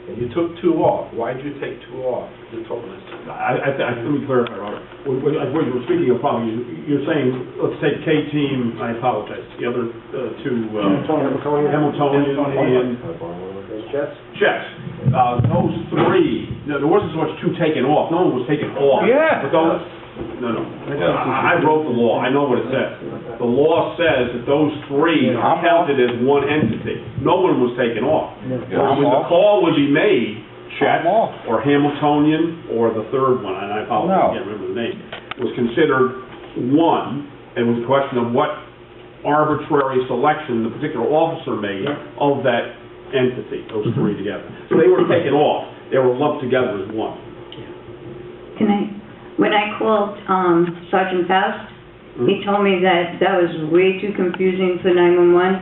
And you took 2 off. Why did you take 2 off the toll list? Let me clarify, Robert. What you were speaking of, probably, you're saying, let's take K-Team, I apologize, the other two, Hamiltonian and Jets. Those 3, no, there wasn't so much 2 taken off, no one was taken off. Yeah. But those, no. I wrote the law, I know what it says. The law says that those 3 are counted as one entity. No one was taken off. When the call would be made, Chet or Hamiltonian or the third one, and I apologize, I can't remember the name, was considered one. It was a question of what arbitrary selection the particular officer made of that entity, those 3 together. So they were taken off. They were lumped together as one. When I called Sergeant Faust, he told me that was way too confusing for 911.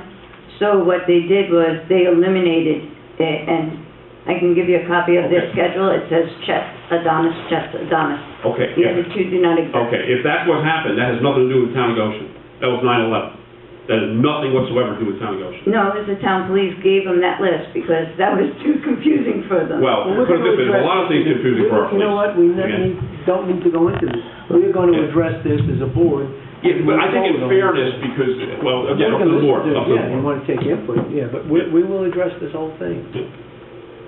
So what they did was they eliminated it, and I can give you a copy of their schedule. It says Chet Adonis. Okay. The other 2 do not exist. Okay, if that's what happened, that has nothing to do with Town of Goshen. That was 9/11. That has nothing whatsoever to do with Town of Goshen. No, it was the town police gave them that list because that was too confusing for them. Well, it could have been a lot of things confusing for our police. You know what, we don't need to go into this. We're going to address this as a board. Yeah, but I think in fairness, because, well, again, up to the board. Yeah, you want to take input, but we will address this whole thing.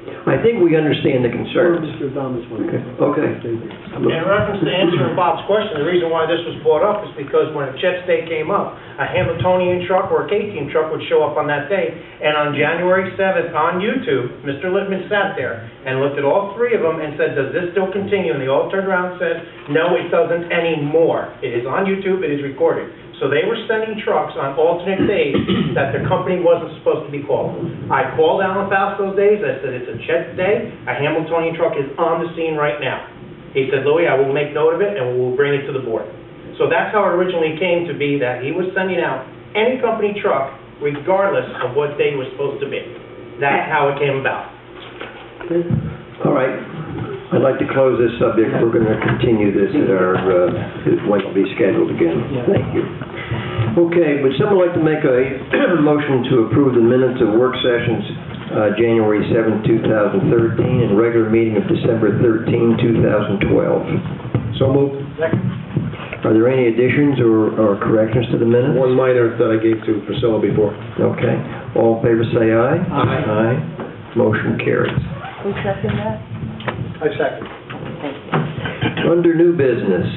I think we understand the Or concerns. Mr. Adamas wanted to. Okay. In reference to answering Bob's question, the reason why this was brought up is because when a Chet's Day came up, a Hamiltonian truck or a K-Team truck would show up on that day. And on January 7th on YouTube, Mr. Lippman sat there and looked at all 3 of them and said, does this still continue? And they all turned around and said, no, it doesn't anymore. It is on YouTube, it is recorded. So they were sending trucks on alternate days that the company wasn't supposed to be called. I called Alan Faust those days, I said, it's a Chet's Day, a Hamiltonian truck is on the scene right now. He said, Louis, I will make note of it and we'll bring it to the board. So that's how it originally came to be, that he was sending out any company truck regardless of what day was supposed to be. That's how it came about. All right. I'd like to close this subject. We're going to continue this at our, when it'll be scheduled again. Thank you. Okay, would someone like to make a motion to approve the minutes of work sessions, January 7, 2013, and regular meeting of December 13, 2012? So moved. Are there any additions or corrections to the minutes? One minor that I gave to Priscilla before. Okay. All in favor say aye. Aye. Aye. Motion carries. Who seconded that? I second. Under new business,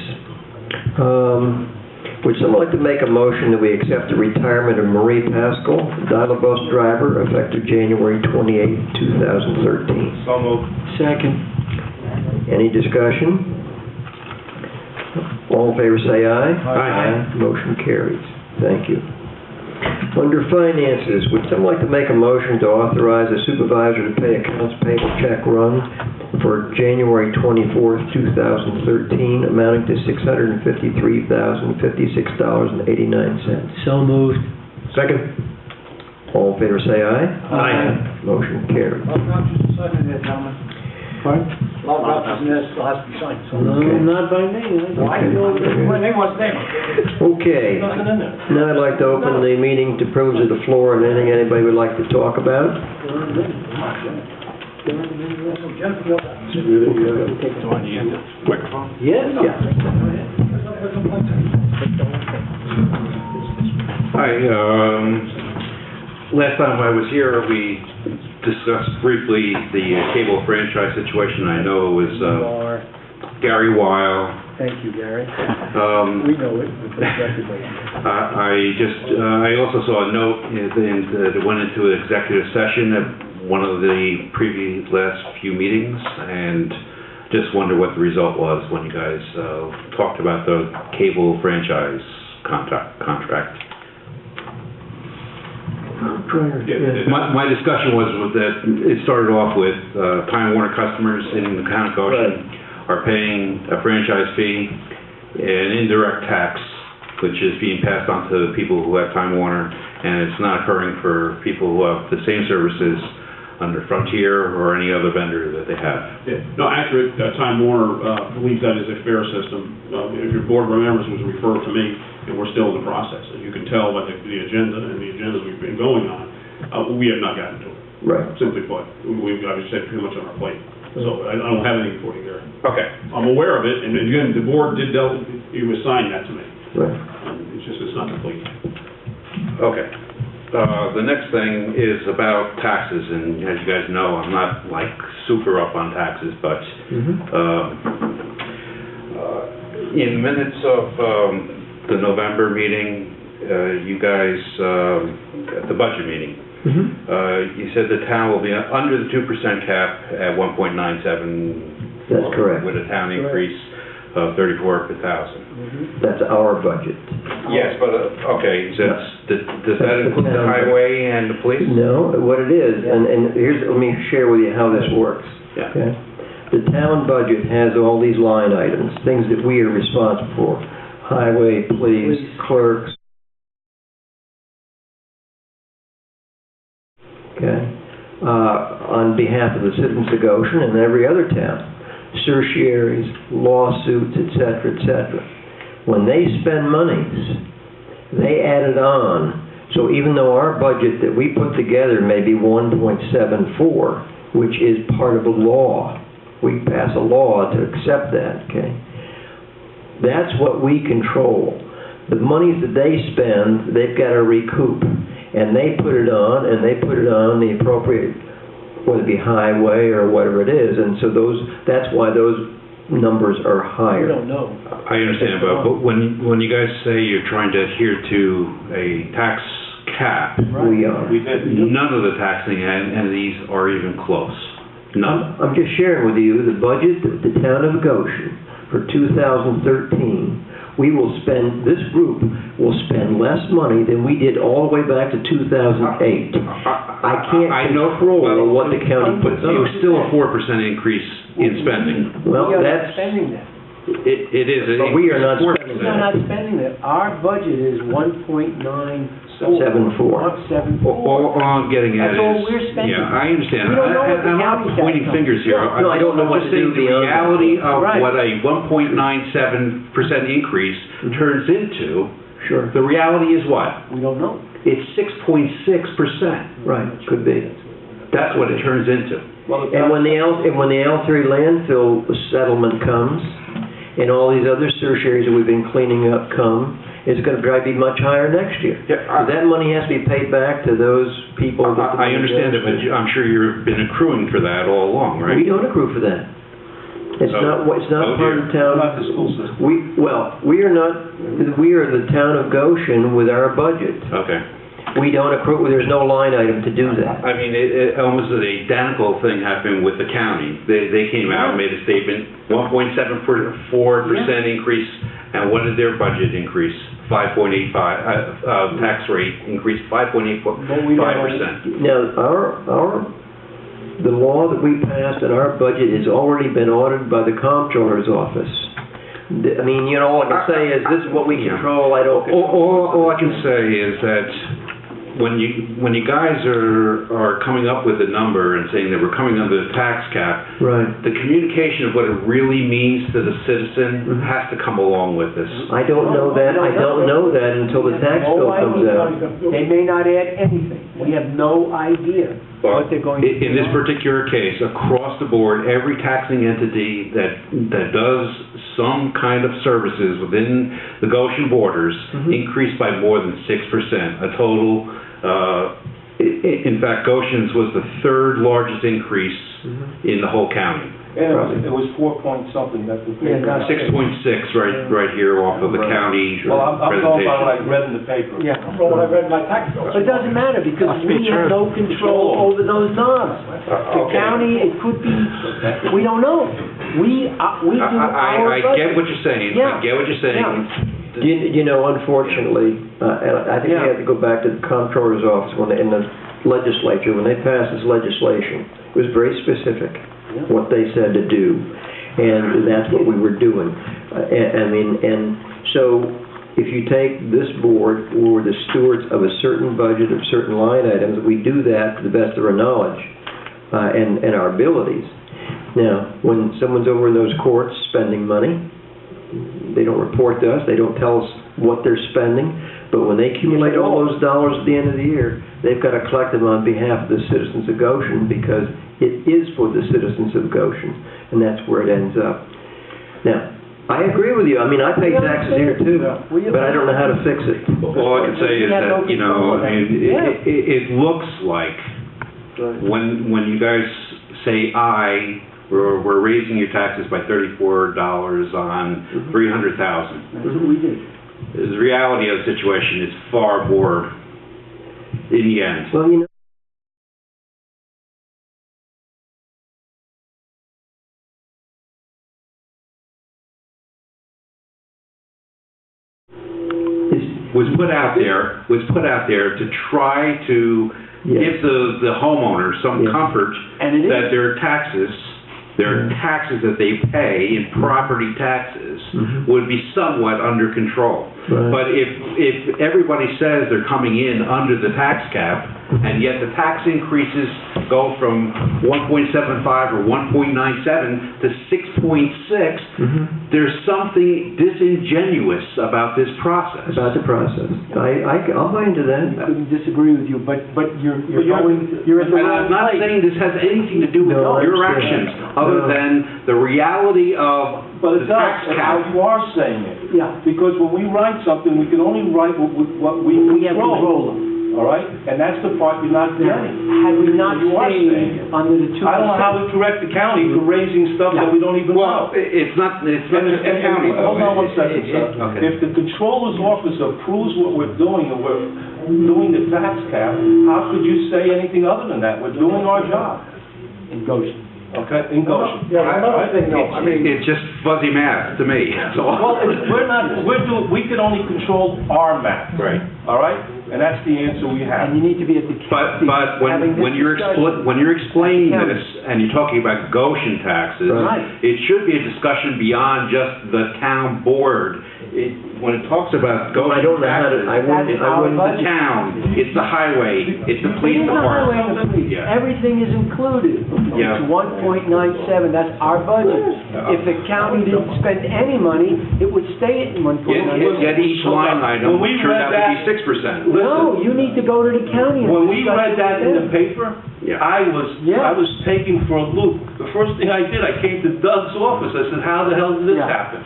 would someone like to make a motion that we accept the retirement of Marie Pascal, dial bus driver, effective January 28, 2013? So moved. Second. Any discussion? All in favor say aye. Aye. Motion carries. Thank you. Under finances, would someone like to make a motion to authorize the supervisor to pay accounts payable check run for January 24th, 2013, amounting to $653,056.89? So moved. Second. All in favor say aye. Aye. Motion carries. Pardon? Well, has to be signed. No, not by me. Okay. Now I'd like to open the meeting to privilege of the floor and anything anybody would like to talk about. Yes? Hi, last time I was here, we discuss briefly the cable franchise situation. I know it was Or, Gary Weil. thank you, Gary. We know it, but that's everybody. I also saw a note that went into an executive session at one of the last few meetings, and just wonder what the result was when you guys talked about the cable franchise contract. My discussion was that it started off with Time Warner customers in the town of Goshen are paying a franchise fee, an indirect tax, which is being passed on to the people who have Time Warner, and it's not occurring for people who have the same services under Frontier or any other vendor that they have. Yeah. No, accurate. Time Warner believes that is a fair system. If your board remembers, it was referred to me, and we're still in the process. As you can tell by the agenda and the agendas we've been going on, we have not gotten to it. Right. Simply put, we've got, as you said, pretty much on our plate. So I don't have anything for you there. Okay. I'm aware of it, and again, the board did he was assigned that to me. Right. It's not complete. Okay. The next thing is about taxes, and as you guys know, I'm not like super up on taxes, but in minutes of the November meeting, you guys, at the budget meeting, you said the town will be under the 2% cap at 1.97. That's correct. With a town increase of 34 per thousand. That's our budget. Yes, but, okay, does that include the highway and the police? No, what it is, and here's, let me share with you how this works. Yeah. Okay? The town budget has all these line items, things that we are responsible for. Highway, police, clerks. Okay? On behalf of the citizens of Goshen and every other town. Certiaries, lawsuits, et cetera, when they spend monies, they add it on. So even though our budget that we put together may be 1.74, which is part of the law, we pass a law to accept that, okay? That's what we control. The monies that they spend, they've got to recoup. And they put it on, and they put it on the appropriate, whether it be highway or whatever it is, and so that's why those numbers are higher. We don't know. I understand, but when you guys say you're trying to adhere to a tax cap, We are. none of the taxing entities are even close. None. I'm just sharing with you the budget that the town of Goshen for 2013. We will spend, this group will spend less money than we did all the way back to 2008. I can't control what the county puts on. It was still a 4% increase in spending. Well, We are not that's, spending that. It is. but we are not 4%. spending We are not that. spending that. Our budget is 1.974. All I'm getting at That's is... all we're spending. Yeah, I understand. We don't know what the I'm not county's pointing got. fingers here. No, I don't know what to do The beyond that. reality of Right. what a 1.97% increase turns into, Sure. the reality is what? We don't know. It's 6.6%. Right, could be. That's what it turns into. And when the L3 landfill settlement comes, and all these other tertiaries that we've been cleaning up come, it's gonna probably be much higher next year. Yeah, So that money has to be paid back to those people that... I understand it, but I'm sure you've been accruing for that all along, right? We don't accrue for that. It's not part of the town. What about the school system? We are the town of Goshen with our budget. Okay. We don't accrue, there's no line item to do that. I mean, it almost an identical thing happened with the county. They came out and made a statement, 1.74% increase, and what did their budget increase? 5.85, tax rate increased 5.85%. Now, the law that we passed in our budget has already been audited by the comptroller's office. I mean, all I can say is this is what we control, I don't... All I can say is that when you guys are coming up with a number and saying that we're coming under the tax cap, right, the communication of what it really means to the citizen has to come along with this. I don't know that. I don't know that until the tax bill comes out. They may not add anything. We have no idea what they're going to do. In this particular case, across the board, every taxing entity that does some kind of services within the Goshen borders increased by more than 6%, a total In fact, Goshen's was the third largest increase in the whole county. And it was 4 point something, that's the paper. 6.6 right here off of the county Well, I'm going by what I presentation. read in the paper. Yeah, from what I read in my tax bill. But it doesn't matter, because we have no control over those knobs. The county, it could be, we don't know. We do our I budget. get what you're saying, I get what you're saying. You know, unfortunately, and I think we have to go back to the comptroller's office in the legislature, when they passed this legislation, it was very specific, what they said to do, and that's what we were doing. And so, if you take this board, we're the stewards of a certain budget, of certain line items, we do that to the best of our knowledge and our abilities. Now, when someone's over in those courts spending money, they don't report to us, they don't tell us what they're spending, but when they accumulate all those dollars at the end of the year, they've got to collect them on behalf of the citizens of Goshen, because it is for the citizens of Goshen, and that's where it ends up. Now, I agree with you, I mean, I pay taxes here too, but I don't know how to fix it. All I can say is that, you know, I mean, it looks like, when you guys say we're raising your taxes by $34 on $300,000. That's what we did. The reality of the situation is far more in the end. Well, you know, was put out there to try to give the homeowner some comfort that their taxes that they pay in property taxes would be somewhat under control. Right. But if everybody says they're coming in under the tax cap, and yet the tax increases go from 1.75 or 1.97 to 6.6, there's something disingenuous about this process. About the process. I'll buy into that. I couldn't disagree with you, but you're at the And wrong I'm not place. saying this has anything to do with your actions, other than the reality of But the it does, tax and cap. you are saying it. Yeah. Because when we write something, we can only write what we have control of. All right? And that's the part you're not getting. Had we not You are saying stayed it. under the 2%. I don't know how we correct the county for raising stuff that we don't even Well, know. it's not just the county. Hold on one second, sir. Okay. If the controller's office approves what we're doing, and we're doing the tax cap, how could you say anything other than that? We're doing our job. In Goshen. Okay, in Goshen. Yeah, another thing though, I mean, It's just fuzzy math to me, that's all. Well, we can only control our math. Right. All right? And that's the answer we have. And you need to be at the But having this when you're discussion. explaining County. this, and you're talking about Goshen taxes, Right. it should be a discussion beyond just the town board. When it talks about Goshen I don't know how to, taxes, I wouldn't, it's the town, it's the highway, it's the police It's the highway department. and the police. Yeah. Everything is included. Yeah. It's 1.97, that's our budget. If the county didn't spend any money, it would stay at 1.97. Yet each line item When we turned read out to be that- 6%. No, you need to go to the county and When we discuss read it that with in them. the paper, Yeah. I was taken for a loop. The first thing I did, I came to Doug's office. I said, how the hell did this Yeah. happen?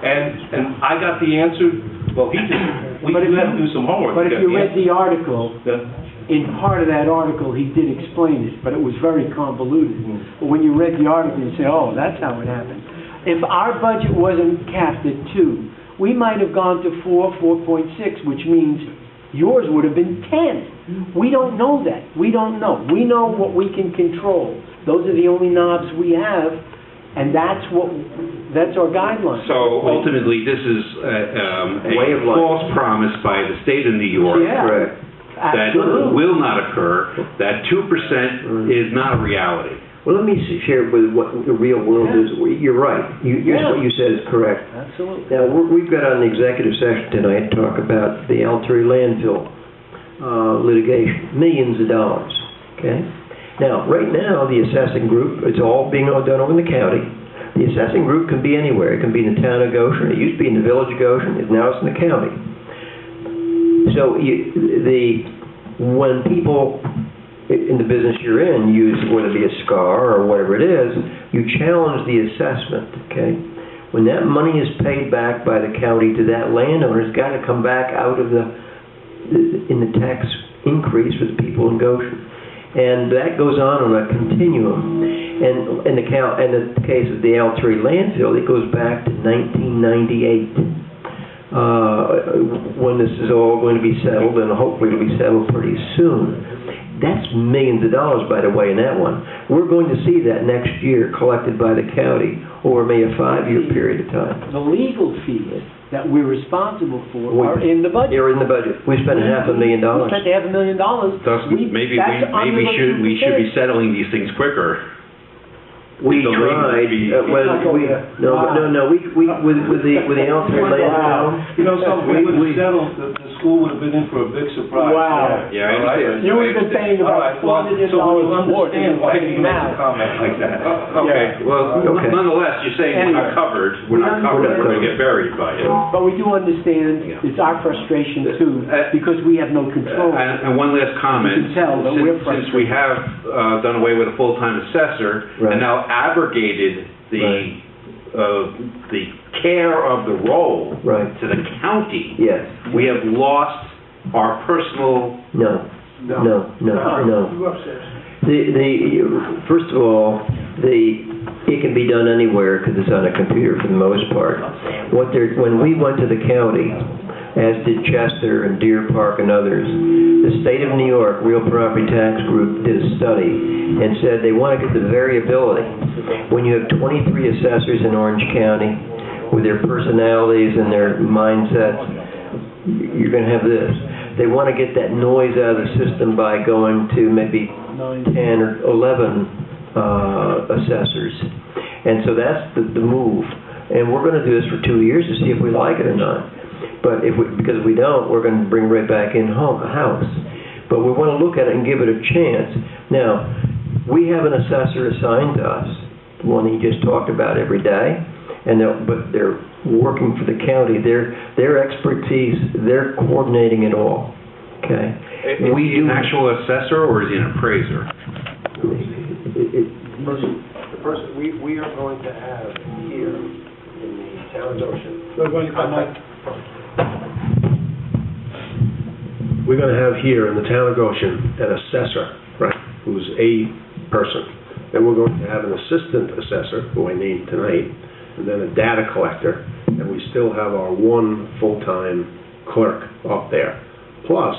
And I got the answer, well, he didn't. We But if had to you- do some homework. But to if get you the read answer. the article, in part of that article, he did explain it, but it was very convoluted. But when you read the article, you say, oh, that's how it happened. If our budget wasn't capped at 2, we might have gone to 4.6, which means yours would have been 10. We don't know that. We don't know. We know what we can control. Those are the only knobs we have, and that's our guideline. So ultimately, this is Way a of life. false promise by the state of New York Yeah. correct. that Absolutely. will not occur, that 2% is not a reality. Well, let me share with what the real world is. You're right. What you said is correct. Absolutely. Now, we've got on the executive session tonight to talk about the Altieri landfill litigation, millions of dollars, okay? Now, right now, the assessing group, it's all being done over in the county. The assessing group can be anywhere. It can be in the town of Goshen. It used to be in the village of Goshen. Now it's in the county. So when people in the business you're in use, whether it be a SCAR or whatever it is, you challenge the assessment, okay? When that money is paid back by the county to that landowner, it's got to come back out of in the tax increase for the people in Goshen. And that goes on a continuum. And in the case of the L3 landfill, it goes back to 1998, when this is all going to be settled, and hopefully it'll be settled pretty soon. That's millions of dollars, by the way, in that one. We're going to see that next year collected by the county over maybe a 5-year period of time. The legal fees that we're responsible for are in the budget. They're in the budget. We spent $500,000. We spent $500,000. Thus, maybe we should be settling these things quicker. We tried, with the L3 landfill. You know, something we would have settled, the school would have been in for a big surprise. Wow. Yeah, I understand. You would have been paying about $4 million more than you're paying now. Comment like that. Okay, well, nonetheless, you're saying we're not covered, we're not covered, we're gonna get buried by it. But we do understand it's our frustration too, because we have no control. And one last comment, You can tell that we're since we have done away with a full-time assessor, and now abrogated the care of the role to the county, Yes. we have lost our personal... No. First of all, it can be done anywhere because it's on a computer for the most part. When we went to the county, as did Chester and Deer Park and others, the state of New York Real Property Tax Group did a study and said they want to get the variability. When you have 23 assessors in Orange County with their personalities and their mindsets, you're going to have this. They want to get that noise out of the system by going to maybe 10 or 11 assessors. And so that's the move. And we're going to do this for 2 years to see if we like it or not. But because if we don't, we're going to bring it right back in house. But we want to look at it and give it a chance. Now, we have an assessor assigned to us, the one he just talked about every day, but they're working for the county. Their expertise, they're coordinating it all. Okay. Is he an actual assessor or is he an appraiser? The person we are going to have here in the town of Goshen. We're going to have here in the town of Goshen an assessor, right, who's a person. Then we're going to have an assistant assessor, who I named tonight, and then a data collector, and we still have our one full-time clerk up there. Plus,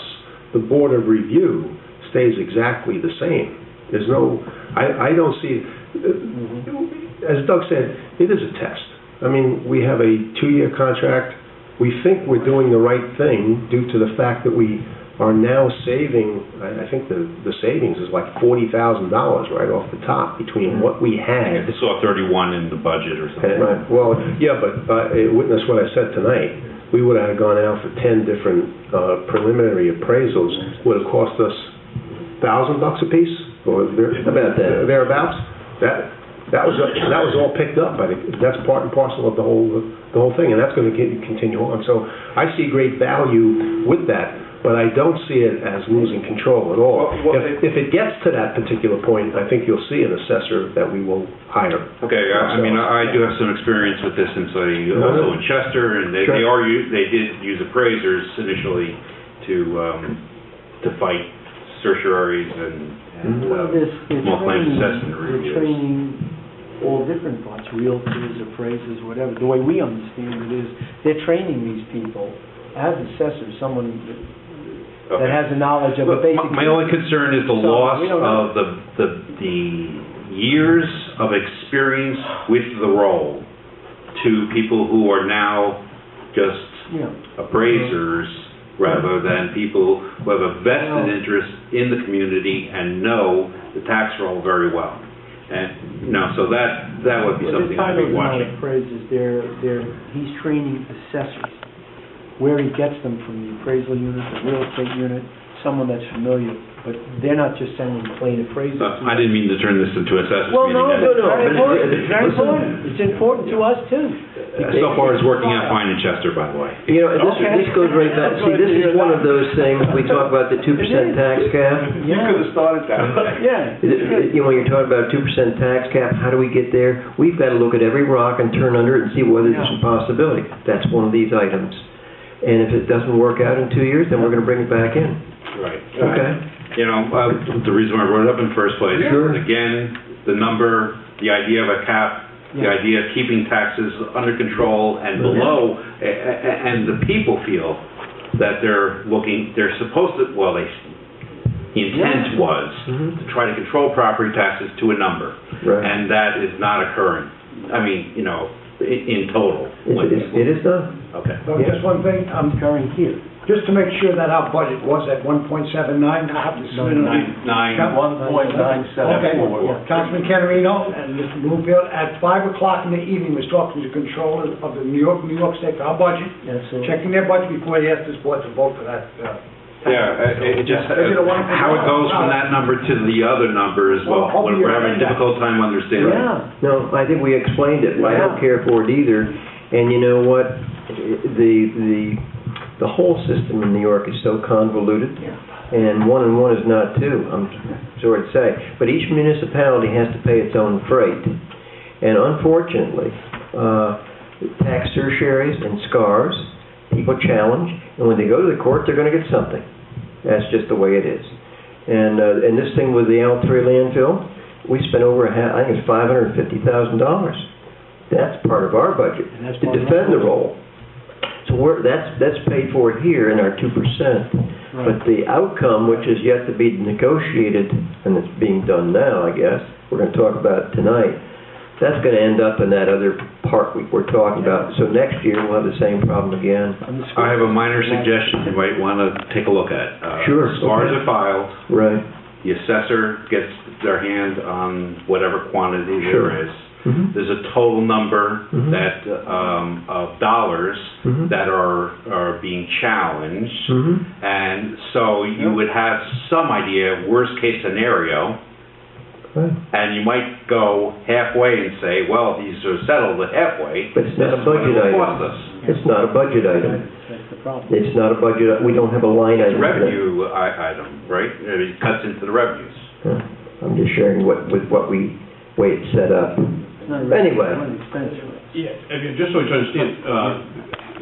the Board of Review stays exactly the same. There's no, I don't see, as Doug said, it is a test. I mean, we have a 2-year contract. We think we're doing the right thing due to the fact that we are now saving, I think the savings is like $40,000 right off the top between what we had. I saw 31 in the budget or something. Right. Well, yeah, but witness what I said tonight. We would have gone out for 10 different preliminary appraisals. Would have cost us $1,000 a piece, or thereabouts. That was all picked up by that's part and parcel of the whole thing, and that's going to continue on. So I see great value with that, but I don't see it as losing control at all. If it gets to that particular point, I think you'll see an assessor that we will hire. Okay, I mean, I do have some experience with this since also in Chester, and they did use appraisers initially to fight certiorieries and small claims assessment reviews. They're training all different parts, realtors, appraisers, whatever. The way we understand it is they're training these people as assessors, someone that has a knowledge of the basic... My only concern is the loss of the years of experience with the role to people who are now just appraisers rather than people who have a vested interest in the community and know the tax roll very well. And so that would be something I'd be watching. Appraisers, he's training assessors. Where he gets them from the appraisal unit, the real estate unit, someone that's familiar, but they're not just sending plain appraisals. I didn't mean to turn this into assessors meeting. No, it's very important. It's important to us too. So far it's working out fine in Chester, by the way. You know, this goes right back. See, this is one of those things, we talk about the 2% tax cap. You could have started that. Yeah. You know, when you're talking about a 2% tax cap, how do we get there? We've got to look at every rock and turn under it and see whether there's a possibility. That's one of these items. and if it doesn't work out in 2 years, then we're gonna bring it back in. Right. Okay? You know, the reason why I brought it up in the first place, Sure. again, the number, the idea of a cap, the idea of keeping taxes under control and below, and the people feel that they're supposed to, well, the intent was to try to control property taxes to a number. Right. And that is not occurring. I mean, you know, in total. It is not. Okay. So just one thing, Occurring here. just to make sure that our budget was at 1.79, I have to submit a... 1.974. Okay, Councilman Caterino and Mr. Bloomfield, at 5 o'clock in the evening, was talking to controllers of the New York State, our budget, checking their budget before they asked this board to vote for that. Yeah, it just, how it goes from that number to the other number is what we're having a difficult time understanding. No, I think we explained it. I don't care for it either. And you know what? The whole system in New York is so convoluted, and 1 and 1 is not 2, I'm sorry to say. But each municipality has to pay its own freight. And unfortunately, tax surcharges and SCARs, people challenge, and when they go to the court, they're going to get something. That's just the way it is. And this thing with the L3 landfill, we spent over I think it's $550,000. That's part of our budget to defend the roll. So that's paid for here in our 2%. But the outcome, which is yet to be negotiated, and it's being done now, I guess, we're going to talk about it tonight, that's going to end up in that other part we're talking about. So next year, we'll have the same problem again. I have a minor suggestion you might want to take a look at. Sure. SCARs are filed. Right. The assessor gets their hand on whatever quantity there is. There's a total number that of dollars that are being challenged, and so you would have some idea, worst case scenario, and you might go halfway and say, well, these are settled at halfway. But it's not a budget item. It's not a budget item. That's the problem. It's not a budget. We don't have a line It's item. a revenue item, right? It cuts into the revenues. I'm just sharing way it's set up. Anyway. Yeah, I mean, just so you understand,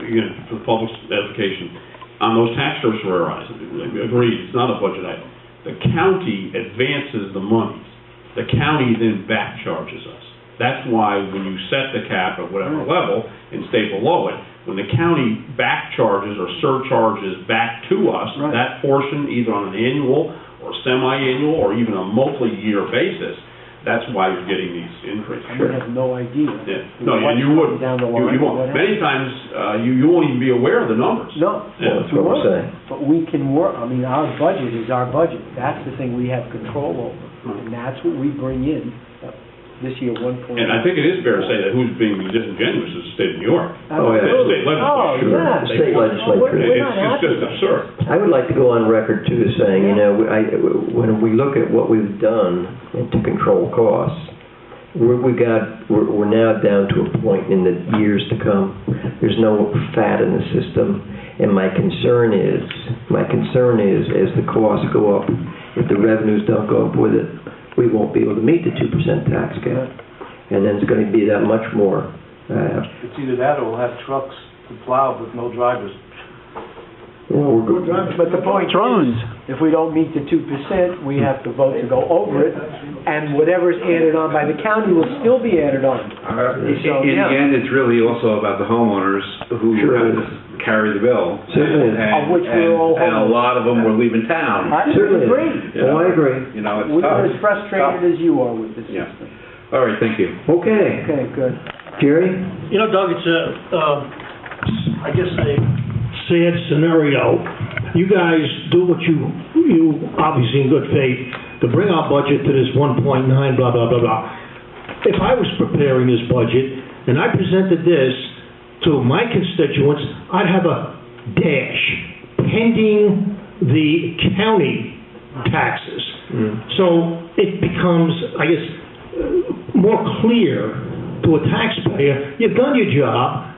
again, for the public's edification, on those tax surcharges, agreed, it's not a budget item. The county advances the monies. The county then back charges us. That's why when you set the cap at whatever level and stay below it, when the county back charges or surcharges back to us, that portion, either on an annual or semi-annual or even a multi-year basis, that's why you're getting these increases. We have no idea. No, and you wouldn't. You won't. Many times, you won't even be aware of the numbers. No. That's what we're saying. But we can work, I mean, our budget is our budget. That's the thing we have control over. And that's what we bring in this year, 1 point. And I think it is fair to say that who's being disingenuous is the state of New York. Oh, yeah. The state legislature. The state legislature. It's just absurd. I would like to go on record too as saying, you know, when we look at what we've done to control costs, we're now down to a point in the years to come. There's no fat in the system, and my concern is as the costs go up, if the revenues don't go up with it, we won't be able to meet the 2% tax cap, and then it's going to be that much more. It's either that or we'll have trucks to plow with no drivers. Well, we're good. But the point is, if we don't meet the 2%, we have to vote to go over it, and whatever's added on by the county will still be added on. In the end, it's really also about the homeowners who have to carry the bill. Of which we're all and a lot of them were leaving town. I agree. I agree. You know, it's We're tough. as frustrated as you are with this Yeah. system. All right, thank you. Okay. Okay, good. Jerry? You know, Doug, it's I guess a sad scenario. You guys do what you obviously in good faith, to bring our budget to this 1.9, blah, blah, blah, blah. If I was preparing this budget, and I presented this to my constituents, I'd have a dash pending the county taxes. So it becomes, I guess, more clear to a taxpayer, you've done your job,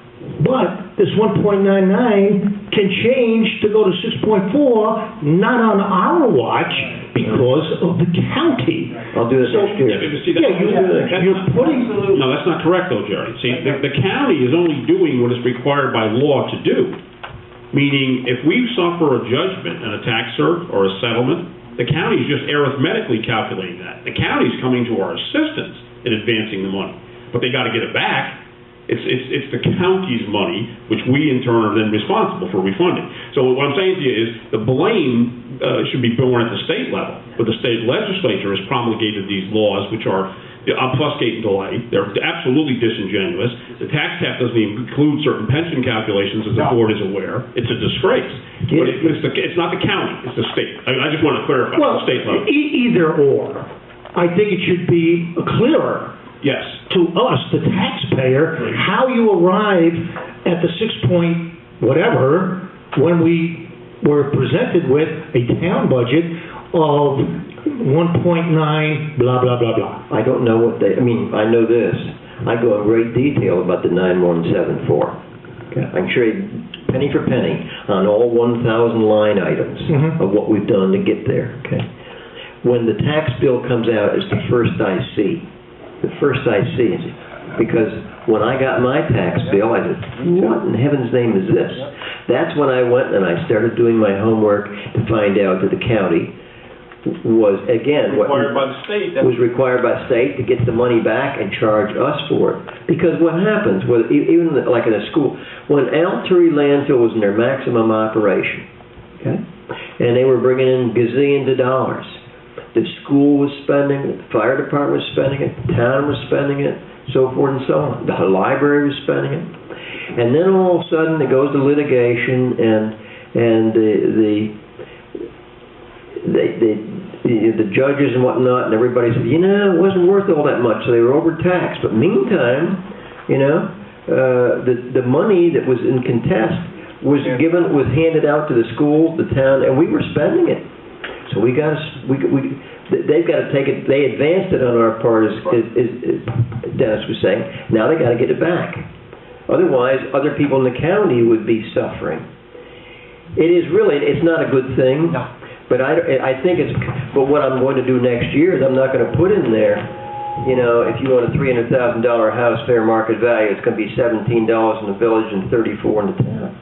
but this 1.99 can change to go to 6.4, not on our watch, because of the county. I'll do this next year. You're putting... No, that's not correct though, Jerry. See, the county is only doing what is required by law to do. Meaning, if we suffer a judgment and a tax cert or a settlement, the county's just arithmetically calculating that. The county's coming to our assistance in advancing the money, but they gotta get it back. It's the county's money, which we in turn are then responsible for refunding. So what I'm saying to you is, the blame should be borne at the state level, but the state legislature has promulgated these laws, which are obfuscate and delay. They're absolutely disingenuous. The tax cap doesn't even include certain pension calculations, as the board is aware. It's a disgrace. But it's not the county, it's the state. I just want to clarify, the state level. Either or. I think it should be clearer. Yes. To us, the taxpayer, how you arrive at the 6 whatever, when we were presented with a town budget of 1.9, blah, blah, blah, blah. I don't know what I know this. I go in great detail about the 9174. Okay. I can show you penny for penny on all 1,000 line items of what we've done to get there, okay? When the tax bill comes out, it's the first I see. The first I see is because when I got my tax bill, I said, what in heaven's name is this? That's when I went and I started doing my homework to find out that the county was, again, Required by the state. was required by state to get the money back and charge us for it. Because what happens, even like in a school, when Altury landfill was in their maximum operation, okay, and they were bringing in gazillions of dollars, the school was spending it, the fire department was spending it, the town was spending it, so forth and so on. The library was spending it. And then all of a sudden it goes to litigation and the judges and whatnot, and everybody said, it wasn't worth all that much, so they were overtaxed. But meantime, the money that was in contest was handed out to the schools, the town, and we were spending it. So they've got to take it. They advanced it on our part, as Dennis was saying. Now they got to get it back. Otherwise, other people in the county would be suffering. It's not a good thing. No. But I think but what I'm going to do next year is I'm not going to put in there, if you own a $300,000 house, fair market value, it's going to be $17 in the village and $34 in the town.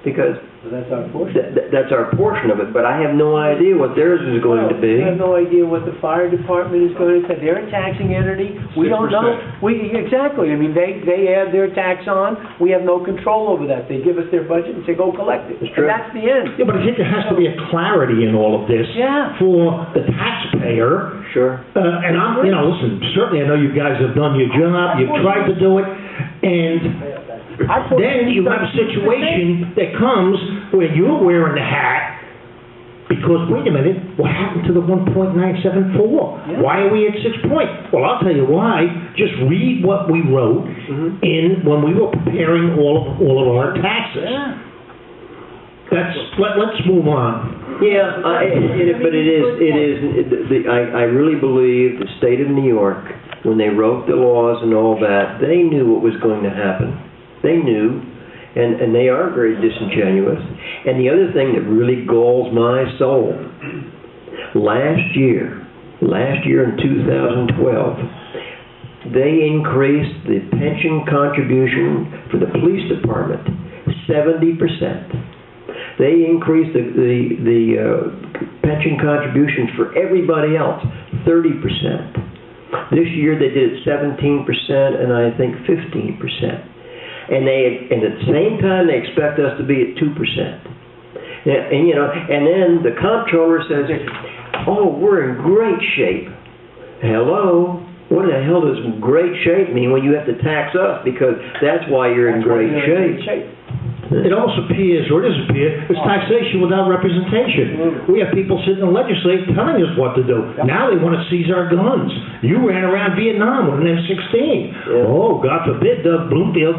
Because that's our portion. That's our portion of it, but I have no idea what theirs is going to be. I have no idea what the fire department is going to say. They're a taxing entity. We don't know. Exactly. I mean, they add their tax on. We have no control over that. They give us their budget and say, go collect it. And that's the end. Yeah, but I think there has to be a clarity in all of this for the taxpayer. Sure. And I'm, listen, certainly I know you guys have done your job. You've tried to do it. And then you have a situation that comes where you're wearing the hat because, wait a minute, what happened to the 1.974? Yeah. Why are we at 6 point? Well, I'll tell you why. Just read what we wrote when we were preparing all of our taxes. Yeah. Let's move on. Yeah, but I really believe the state of New York, when they wrote the laws and all that, they knew what was going to happen. They knew, and they are very disingenuous. And the other thing that really galls my soul, last year in 2012, they increased the pension contribution for the police department 70%. They increased the pension contributions for everybody else 30%. This year they did it 17% and I think 15%. And at the same time, they expect us to be at 2%. And then the comptroller says, "Oh, we're in great shape." Hello, what the hell does great shape mean when you have to tax us? Because that's why you're in great shape. It almost appears, or it does appear, it's taxation without representation. We have people sitting in the legislature telling us what to do. Now they want to seize our guns. You ran around Vietnam with an F-16. Oh, God forbid, Doug Bloomfield,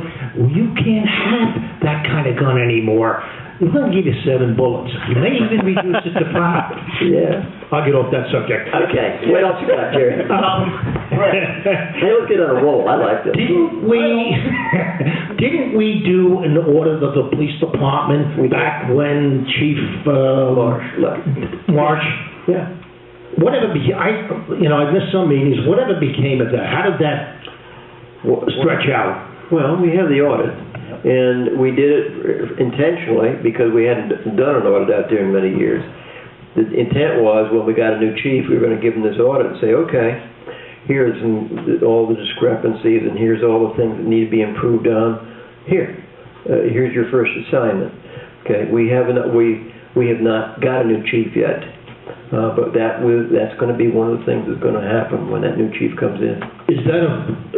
you can't have that kind of gun anymore. We're going to give you 7 bullets. You may even reduce it to 5. Yeah. I'll get off that subject. Okay. What else you got, Jerry? Hey, let's get on a roll. I like this. Didn't we do an audit of the police department back when Chief Marsh? Yeah. Whatever I missed some meetings. Whatever became of that? How did that stretch out? Well, we have the audit. And we did it intentionally because we hadn't done an audit out there in many years. The intent was, when we got a new chief, we were going to give him this audit and say, okay, here's all the discrepancies and here's all the things that need to be improved on. Here's your first assignment. Okay, we have not got a new chief yet, but that's going to be one of the things that's going to happen when that new chief comes in. Is that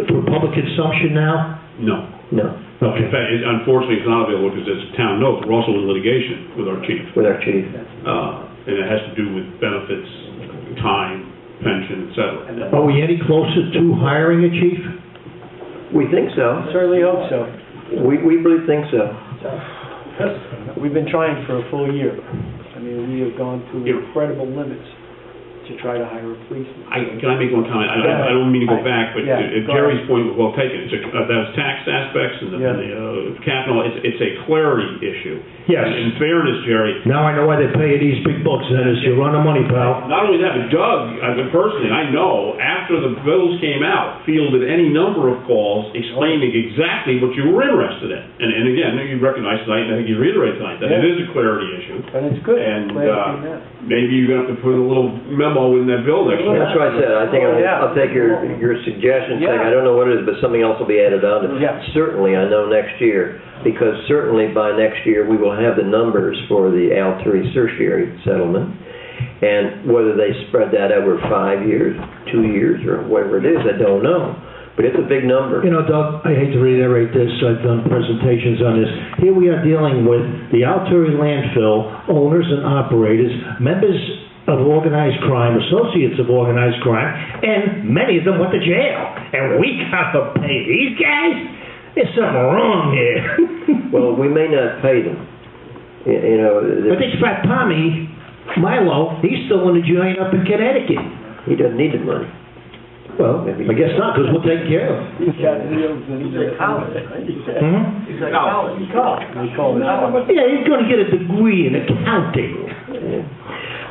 for public consumption now? No. No. In fact, unfortunately, it's not available because it's town notes. We're also in litigation with our chief. And it has to do with benefits, time, pension, et cetera. Are we any closer to hiring a chief? We think so. Certainly hope so. We really think so. We've been trying for a full year. I mean, we have gone to incredible limits to try to hire a policeman. Can I make one comment? I don't mean to go back, but Jerry's point was well taken. Those tax aspects and the capital, it's a clarity issue. Yes. In fairness, Jerry. Now I know why they pay you these big bucks, Dennis. You run the money, pal. Not only that, but Doug, personally, I know, after the bills came out, fielded any number of calls explaining exactly what you were interested in. And again, you recognize tonight, and I think you reiterate tonight, that it is a clarity issue. And it's good. And maybe you're going to have to put a little memo in that bill next year. That's what I said. I think I'll take your suggestion, saying I don't know what it is, but something else will be added on to it. Certainly, I know next year, because certainly by next year we will have the numbers for the Alteri tertiary settlement, and whether they spread that over 5 years, 2 years, or whatever it is, I don't know. But it's a big number. You know, Doug, I hate to reiterate this, I've done presentations on this. Here we are dealing with the Alteri landfill owners and operators, members of organized crime, associates of organized crime, and many of them went to jail. And we gotta pay these guys? There's something wrong here. Well, we may not pay them. You know. But this fat Tommy, Milo, he's still in the joint up in Connecticut. He doesn't need the money. Well, I guess not, because we'll take care of him. He's at college. He's at college. Yeah, he's going to get a degree in accounting.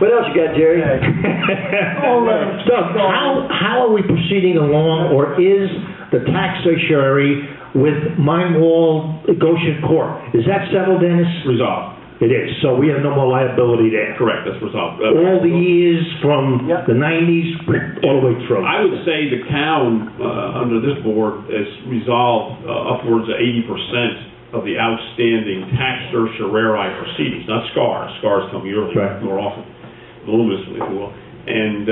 What else you got, Jerry? Doug, how are we proceeding along, or is the tax certiorari with Mindwall Goshen Court? Is that settled, Dennis? Resolved. It is, so we have no more liability there. Correct, that's resolved. All the years from the 90s all the way through. I would say the town, under this board, has resolved upwards of 80% of the outstanding tax certiorari proceedings, not SCARs. SCARs come yearly, more often, voluminously, if you will. And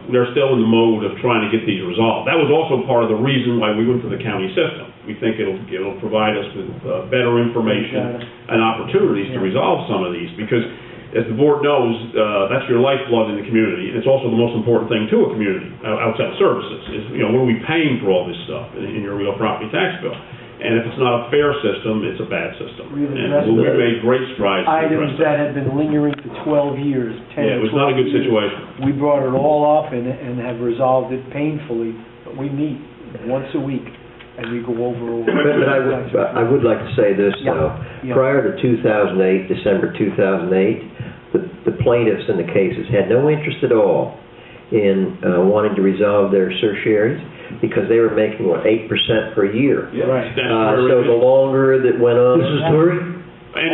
they're still in the mode of trying to get these resolved. That was also part of the reason why we went to the county system. We think it'll provide us with better information and opportunities to resolve some of these, because as the board knows, that's your lifeblood in the community, and it's also the most important thing to a community outside services. Is, you know, what are we paying for all this stuff in your real property tax bill? And if it's not a fair system, it's a bad system. And we've made great strides. Items that had been lingering for 12 years, 10 it was not a good situation. We brought it all up and have resolved it painfully, but we meet once a week and we go over. But I would like to say this, though. Prior to 2008, December 2008, the plaintiffs in the cases had no interest at all in wanting to resolve their certiorari's, because they were making, 8% per year. So the longer that went on... This is Tory?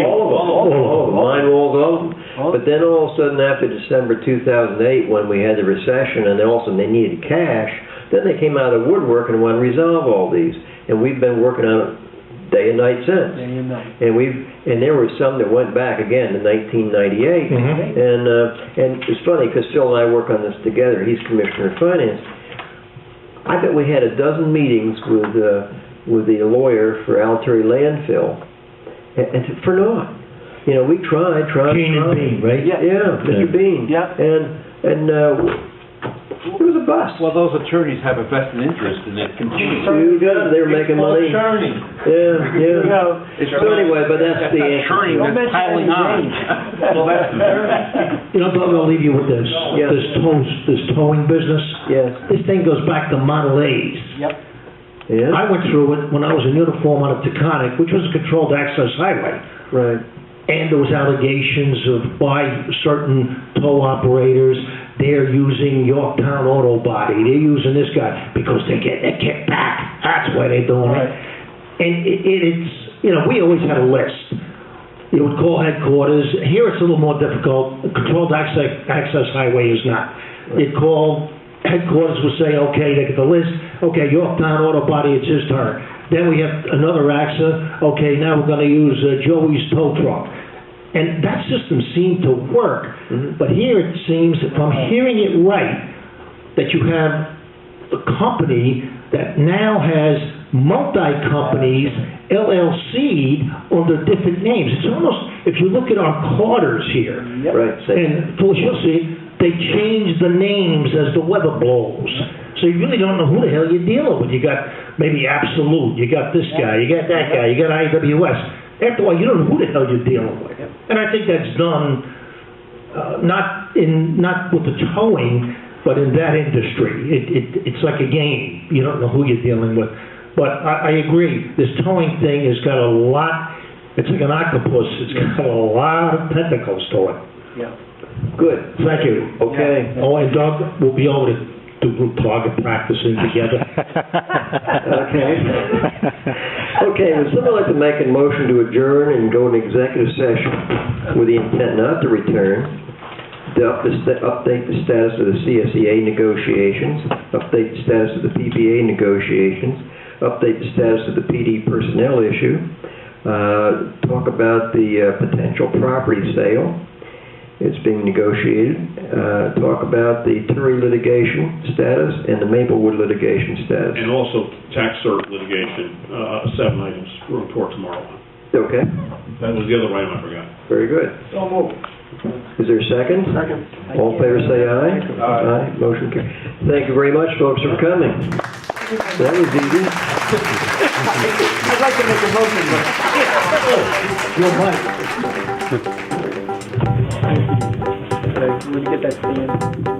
All of them. Mine rolls all of them. But then all of a sudden, after December 2008, when we had the recession, and then all of a sudden they needed cash, then they came out of the woodwork and wanted to resolve all these. And we've been working on it day and night since. Day and night. And there were some that went back again to 1998. And it's funny, because Phil and I work on this together. He's Commissioner of Finance. I bet we had a dozen meetings with the lawyer for Alteri landfill, and for naught. You know, we tried. Bean and Bean, right? Yeah, Mr. Bean. Yeah. And it was a bust. Well, those attorneys have a vested interest in it continuing. They were making money. Churning. Yeah. So anyway, but that's the answer. Churning, that's piling on. Well, that's You know, Doug, I'll leave you with this. Yes. This towing business. Yes. This thing goes back to Model A's. Yep. Yeah. I went through it when I was in uniform out of Taconic, which was a controlled access highway. Right. And there was allegations by certain tow operators, they're using Yorktown Auto Body, they're using this guy because they're getting a kickback. That's why they're doing it. And you know, we always had a list. You would call headquarters. Here it's a little more difficult. Controlled access highway is not. You'd call, headquarters would say, okay, they get the list. Okay, Yorktown Auto Body, it's his turn. Then we have another accident. Okay, now we're gonna use Joey's tow truck. And that system seemed to work. But here it seems, if I'm hearing it right, that you have a company that now has multi-companies, LLC, under different names. It's almost, if you look at our Carters here, Right, and of course you'll see, they change the names as the weather blows. So you really don't know who the hell you're dealing with. You got maybe Absolute, you got this guy, you got that guy, you got IWS. After a while, you don't know who the hell you're dealing with. And I think that's done, not with the towing, but in that industry. It's like a game. You don't know who you're dealing with. But I agree, this towing thing has got a lot, it's like an octopus, it's got a lot of tentacles to it. Yeah. Good. Thank you. Okay. Oh, and Doug, we'll be over to do group target practicing together. Okay. Okay, would someone like to make a motion to adjourn and go into executive session with the intent not to return, to update the status of the CSEA negotiations, update the status of the PBA negotiations, update the status of the PD personnel issue, talk about the potential property sale. It's being negotiated. Talk about the Turi litigation status and the Maplewood litigation status. And also tax cert litigation, 7 items for report tomorrow. Okay, That was the other item I forgot. very good. So moved. Is there a second? Second. All in favor, say aye. Aye. Motion carried. Thank you very much, folks, for coming. That was easy. I'd like to make a motion, but... When you get that stand.